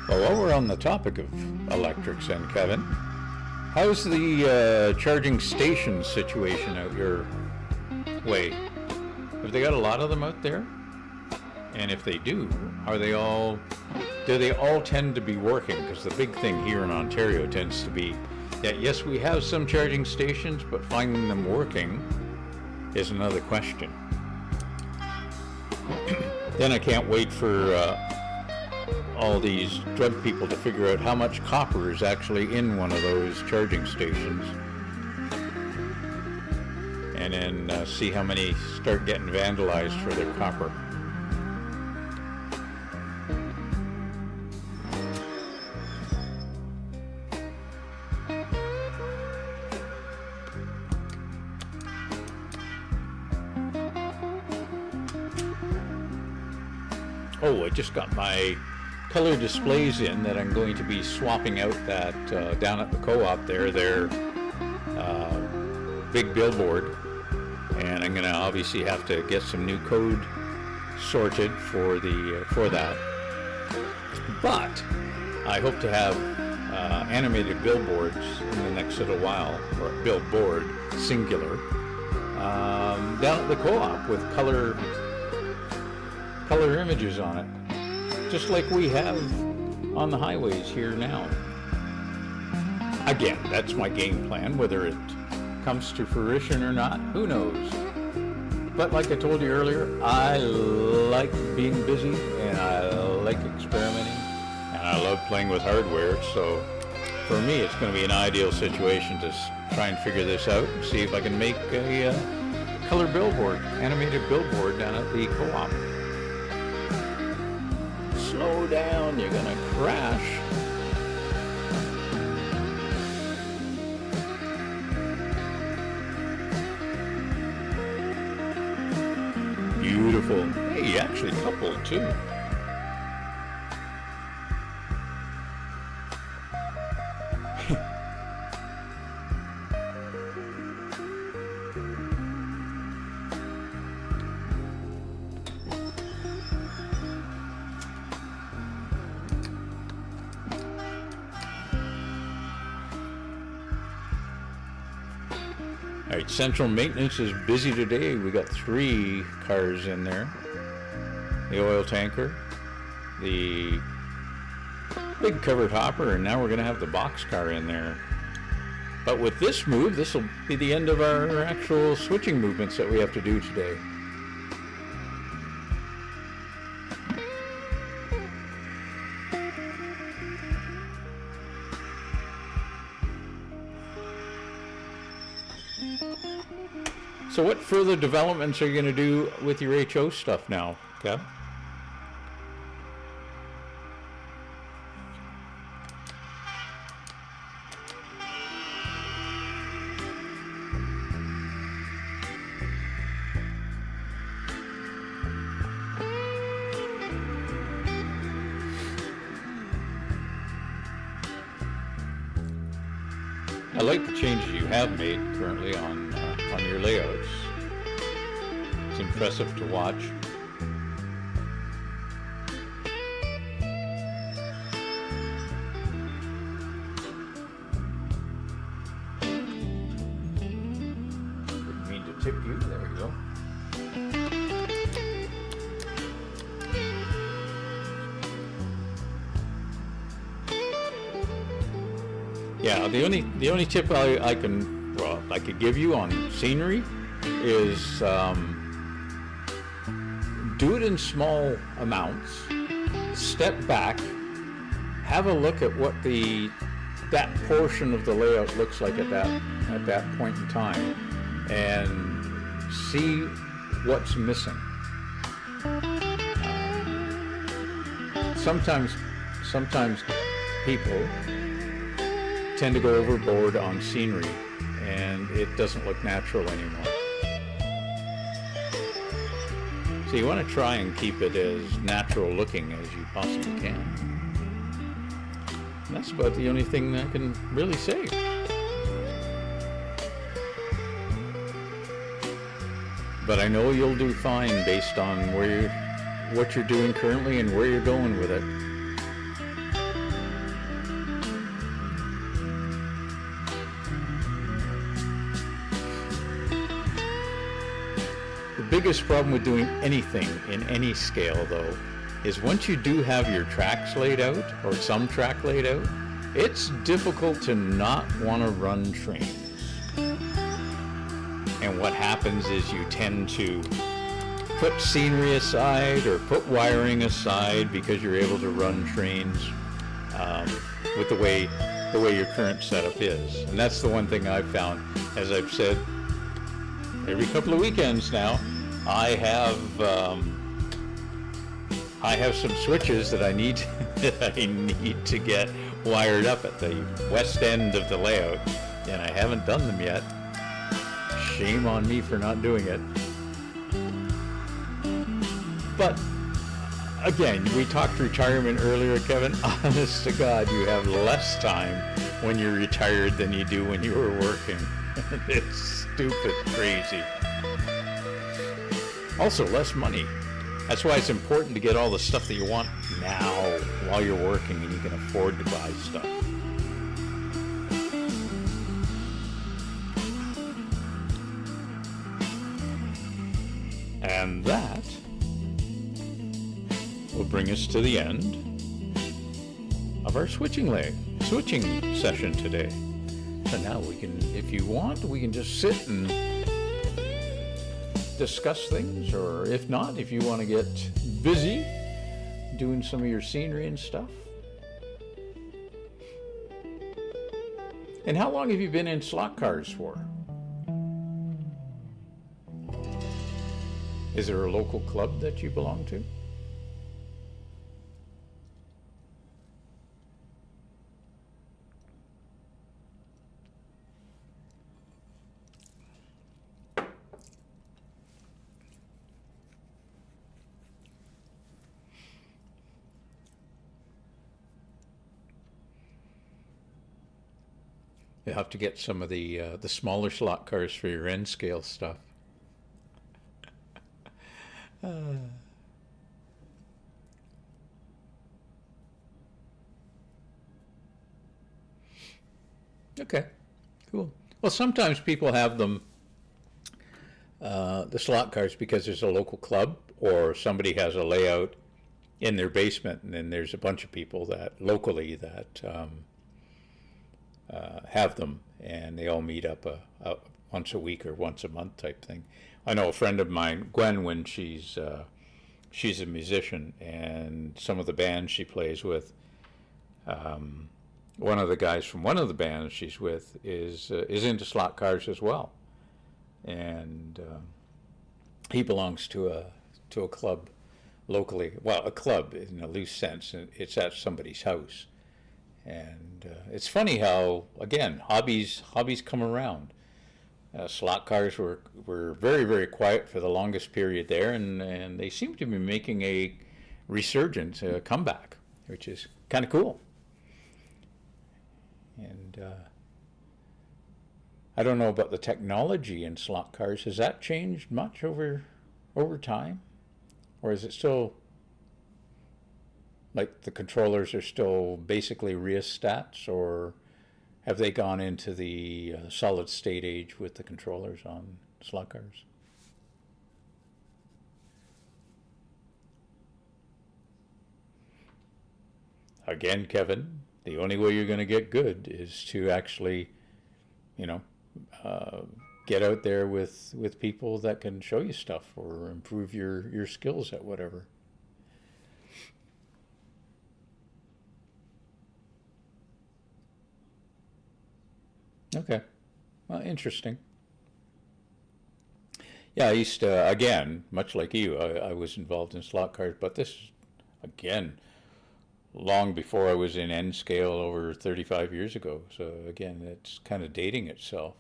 Well, while we're on the topic of electrics and Kevin, how's the charging station situation out your way? Have they got a lot of them out there? And if they do, do they all tend to be working? Because the big thing here in Ontario tends to be that yes, we have some charging stations, but finding them working is another question. Then I can't wait for all these drug people to figure out how much copper is actually in one of those charging stations, and then see how many start getting vandalized for their copper. Oh, I just got my color displays in that I'm going to be swapping out that down at the co-op there, their big billboard, and I'm going to obviously have to get some new code sorted for that. But I hope to have animated billboards in the next little while, or billboard, singular, down at the co-op with color images on it, just like we have on the highways here now. Again, that's my game plan. Whether it comes to fruition or not, who knows? But like I told you earlier, I like being busy and I like experimenting and I love playing with hardware. So for me, it's going to be an ideal situation to try and figure this out and see if I can make a color billboard, animated billboard down at the co-op. Slow down, you're going to crash. Beautiful. Hey, actually coupled too. All right, central maintenance is busy today. We got 3 cars in there. The oil tanker, the big covered hopper, and now we're going to have the box car in there. But with this move, this will be the end of our actual switching movements that we have to do today. So what further developments are you going to do with your HO stuff now, Kev? I like the changes you have made currently on your layouts. It's impressive to watch. Didn't mean to tip you. There you go. Yeah, the only tip I could give you on scenery is do it in small amounts. Step back, have a look at what that portion of the layout looks like at that point in time, and see what's missing. Sometimes people tend to go overboard on scenery and it doesn't look natural anymore. So you want to try and keep it as natural looking as you possibly can. And that's about the only thing I can really say. But I know you'll do fine based on what you're doing currently and where you're going with it. The biggest problem with doing anything in any scale, though, is once you do have your tracks laid out, or some track laid out, it's difficult to not want to run trains. And what happens is you tend to put scenery aside or put wiring aside because you're able to run trains with the way your current setup is. And that's the one thing I've found, as I've said every couple of weekends now, I have some switches that I need to get wired up at the west end of the layout, and I haven't done them yet. Shame on me for not doing it. But again, we talked retirement earlier, Kevin. Honest to God, you have less time when you're retired than you do when you were working. It's stupid crazy. Also, less money. That's why it's important to get all the stuff that you want now while you're working and you can afford to buy stuff. bring us to the end of our switching session today. So now we can, if you want, we can just sit and discuss things, or if not, if you want to get busy doing some of your scenery and stuff. And how long have you been in slot cars for? Is there a local club that you belong to? You have to get some of the smaller slot cars for your N scale stuff. Okay, cool. Well, sometimes people have them, the slot cars, because there's a local club or somebody has a layout in their basement, and then there's a bunch of people that locally that have them, and they all meet up once a week or once a month type thing. I know a friend of mine, Gwen, when she's a musician, and some of the bands she plays with, one of the guys from one of the bands she's with is into slot cars as well, and he belongs to a club locally. Well, a club in a loose sense, and it's at somebody's house. And it's funny how, again, hobbies come around. Slot cars were very, very quiet for the longest period there, and they seem to be making a resurgence, a comeback, which is kind of cool. And I don't know about the technology in slot cars. Has that changed much over time? Or is it still, like, the controllers are still basically rheostats, or have they gone into the solid state age with the controllers on slot cars? Again, Kevin, the only way you're going to get good is to actually, get out there with people that can show you stuff or improve your skills at whatever. Okay. Well, interesting. Yeah, I used to, again, much like you, I was involved in slot cars, but this, again, long before I was in N scale over 35 years ago. So again, it's kind of dating itself.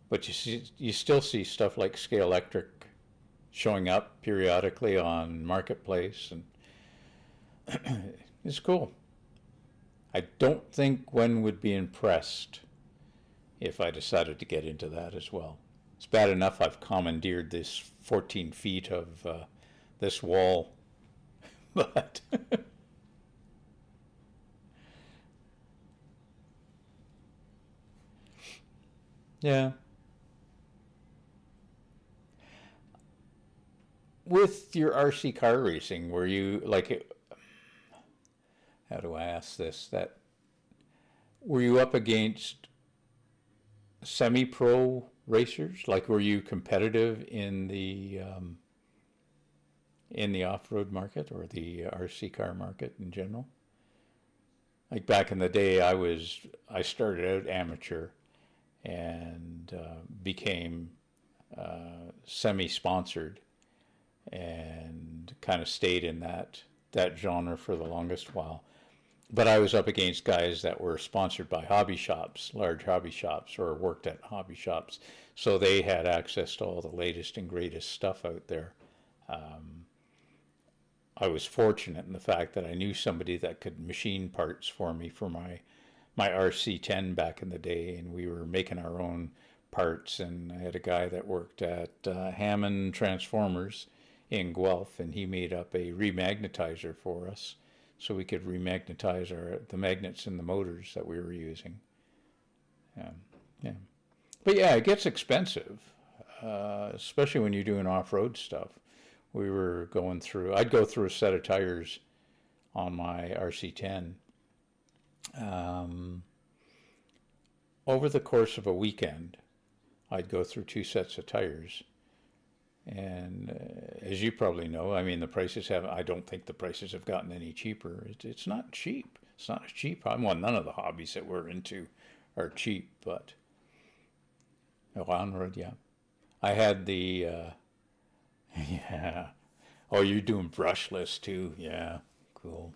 But you still see stuff like Scale Electric showing up periodically on Marketplace, and it's cool. I don't think Gwen would be impressed if I decided to get into that as well. It's bad enough I've commandeered this 14 feet of this wall, but yeah. With your RC car racing, were you like, how do I ask this? That were you up against semi-pro racers? Like, were you competitive in the off-road market or the RC car market in general? Like back in the day, I started out amateur and became semi-sponsored and kind of stayed in that genre for the longest while. But I was up against guys that were sponsored by hobby shops, large hobby shops, or worked at hobby shops. So they had access to all the latest and greatest stuff out there. I was fortunate in the fact that I knew somebody that could machine parts for me for my RC10 back in the day, and we were making our own parts. And I had a guy that worked at Hammond Transformers in Guelph, and he made up a remagnetizer for us, so we could remagnetize the magnets in the motors that we were using. Yeah. But yeah, it gets expensive, especially when you're doing off-road stuff, we were going through, I'd go through a set of tires on my RC10 over the course of a weekend. I'd go through 2 sets of tires. And as you probably know, I mean, I don't think the prices have gotten any cheaper. It's not cheap. It's not a cheap hobby. Well, none of the hobbies that we're into are cheap, but on-road, yeah. I had the, yeah. Oh, you're doing brushless too. Yeah, cool.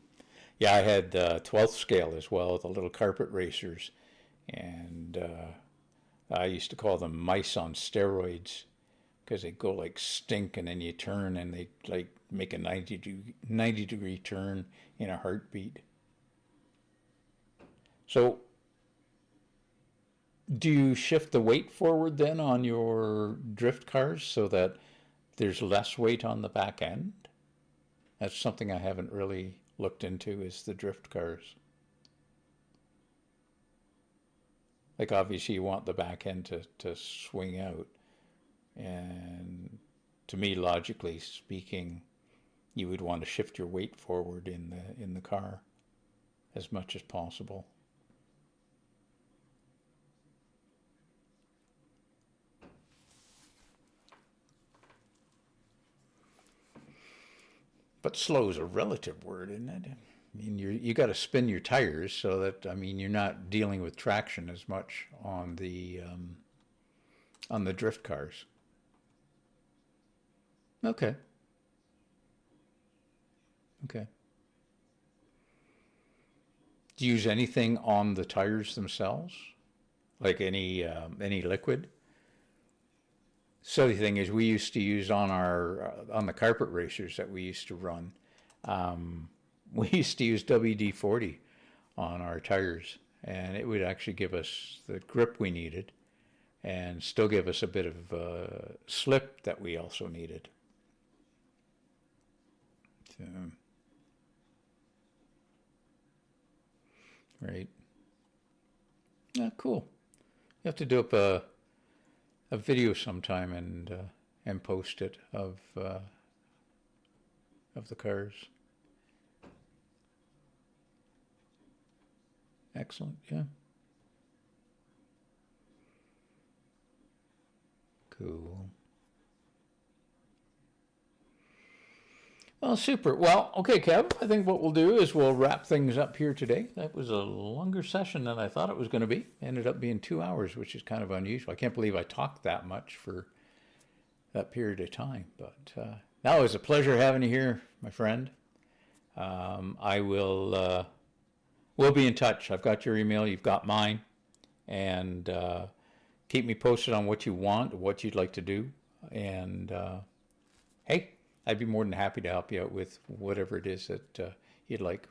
Yeah, I had 12th scale as well, the little carpet racers. And I used to call them mice on steroids because they go like stink, and then you turn and they like make a 90 degree turn in a heartbeat. So do you shift the weight forward then on your drift cars so that there's less weight on the back end? That's something I haven't really looked into, is the drift cars. Like obviously you want the back end to swing out. And to me, logically speaking, you would want to shift your weight forward in the car as much as possible. But slow is a relative word, isn't it? I mean, you got to spin your tires so that, I mean, you're not dealing with traction as much on the drift cars. Okay. Okay. Do you use anything on the tires themselves, like any liquid? Silly thing is, we used to use on the carpet racers that we used to run. We used to use WD-40 on our tires, and it would actually give us the grip we needed, and still give us a bit of slip that we also needed. So, right. Yeah, cool. You have to do up a video sometime and post it of the cars. Excellent. Yeah. Cool. Well, super. Well, okay, Kev, I think what we'll do is we'll wrap things up here today. That was a longer session than I thought it was going to be. Ended up being 2 hours, which is kind of unusual. I can't believe I talked that much for that period of time. But now it was a pleasure having you here, my friend. We'll be in touch. I've got your email. You've got mine. And keep me posted on what you want, what you'd like to do. And hey, I'd be more than happy to help you out with whatever it is that you'd like.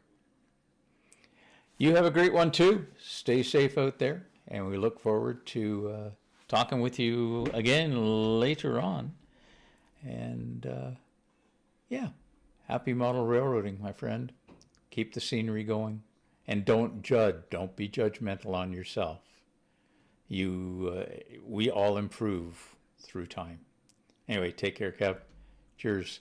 You have a great one too. Stay safe out there, and we look forward to talking with you again later on. And yeah, happy model railroading, my friend. Keep the scenery going, and don't judge. Don't be judgmental on yourself. We all improve through time. Anyway, take care, Kev. Cheers.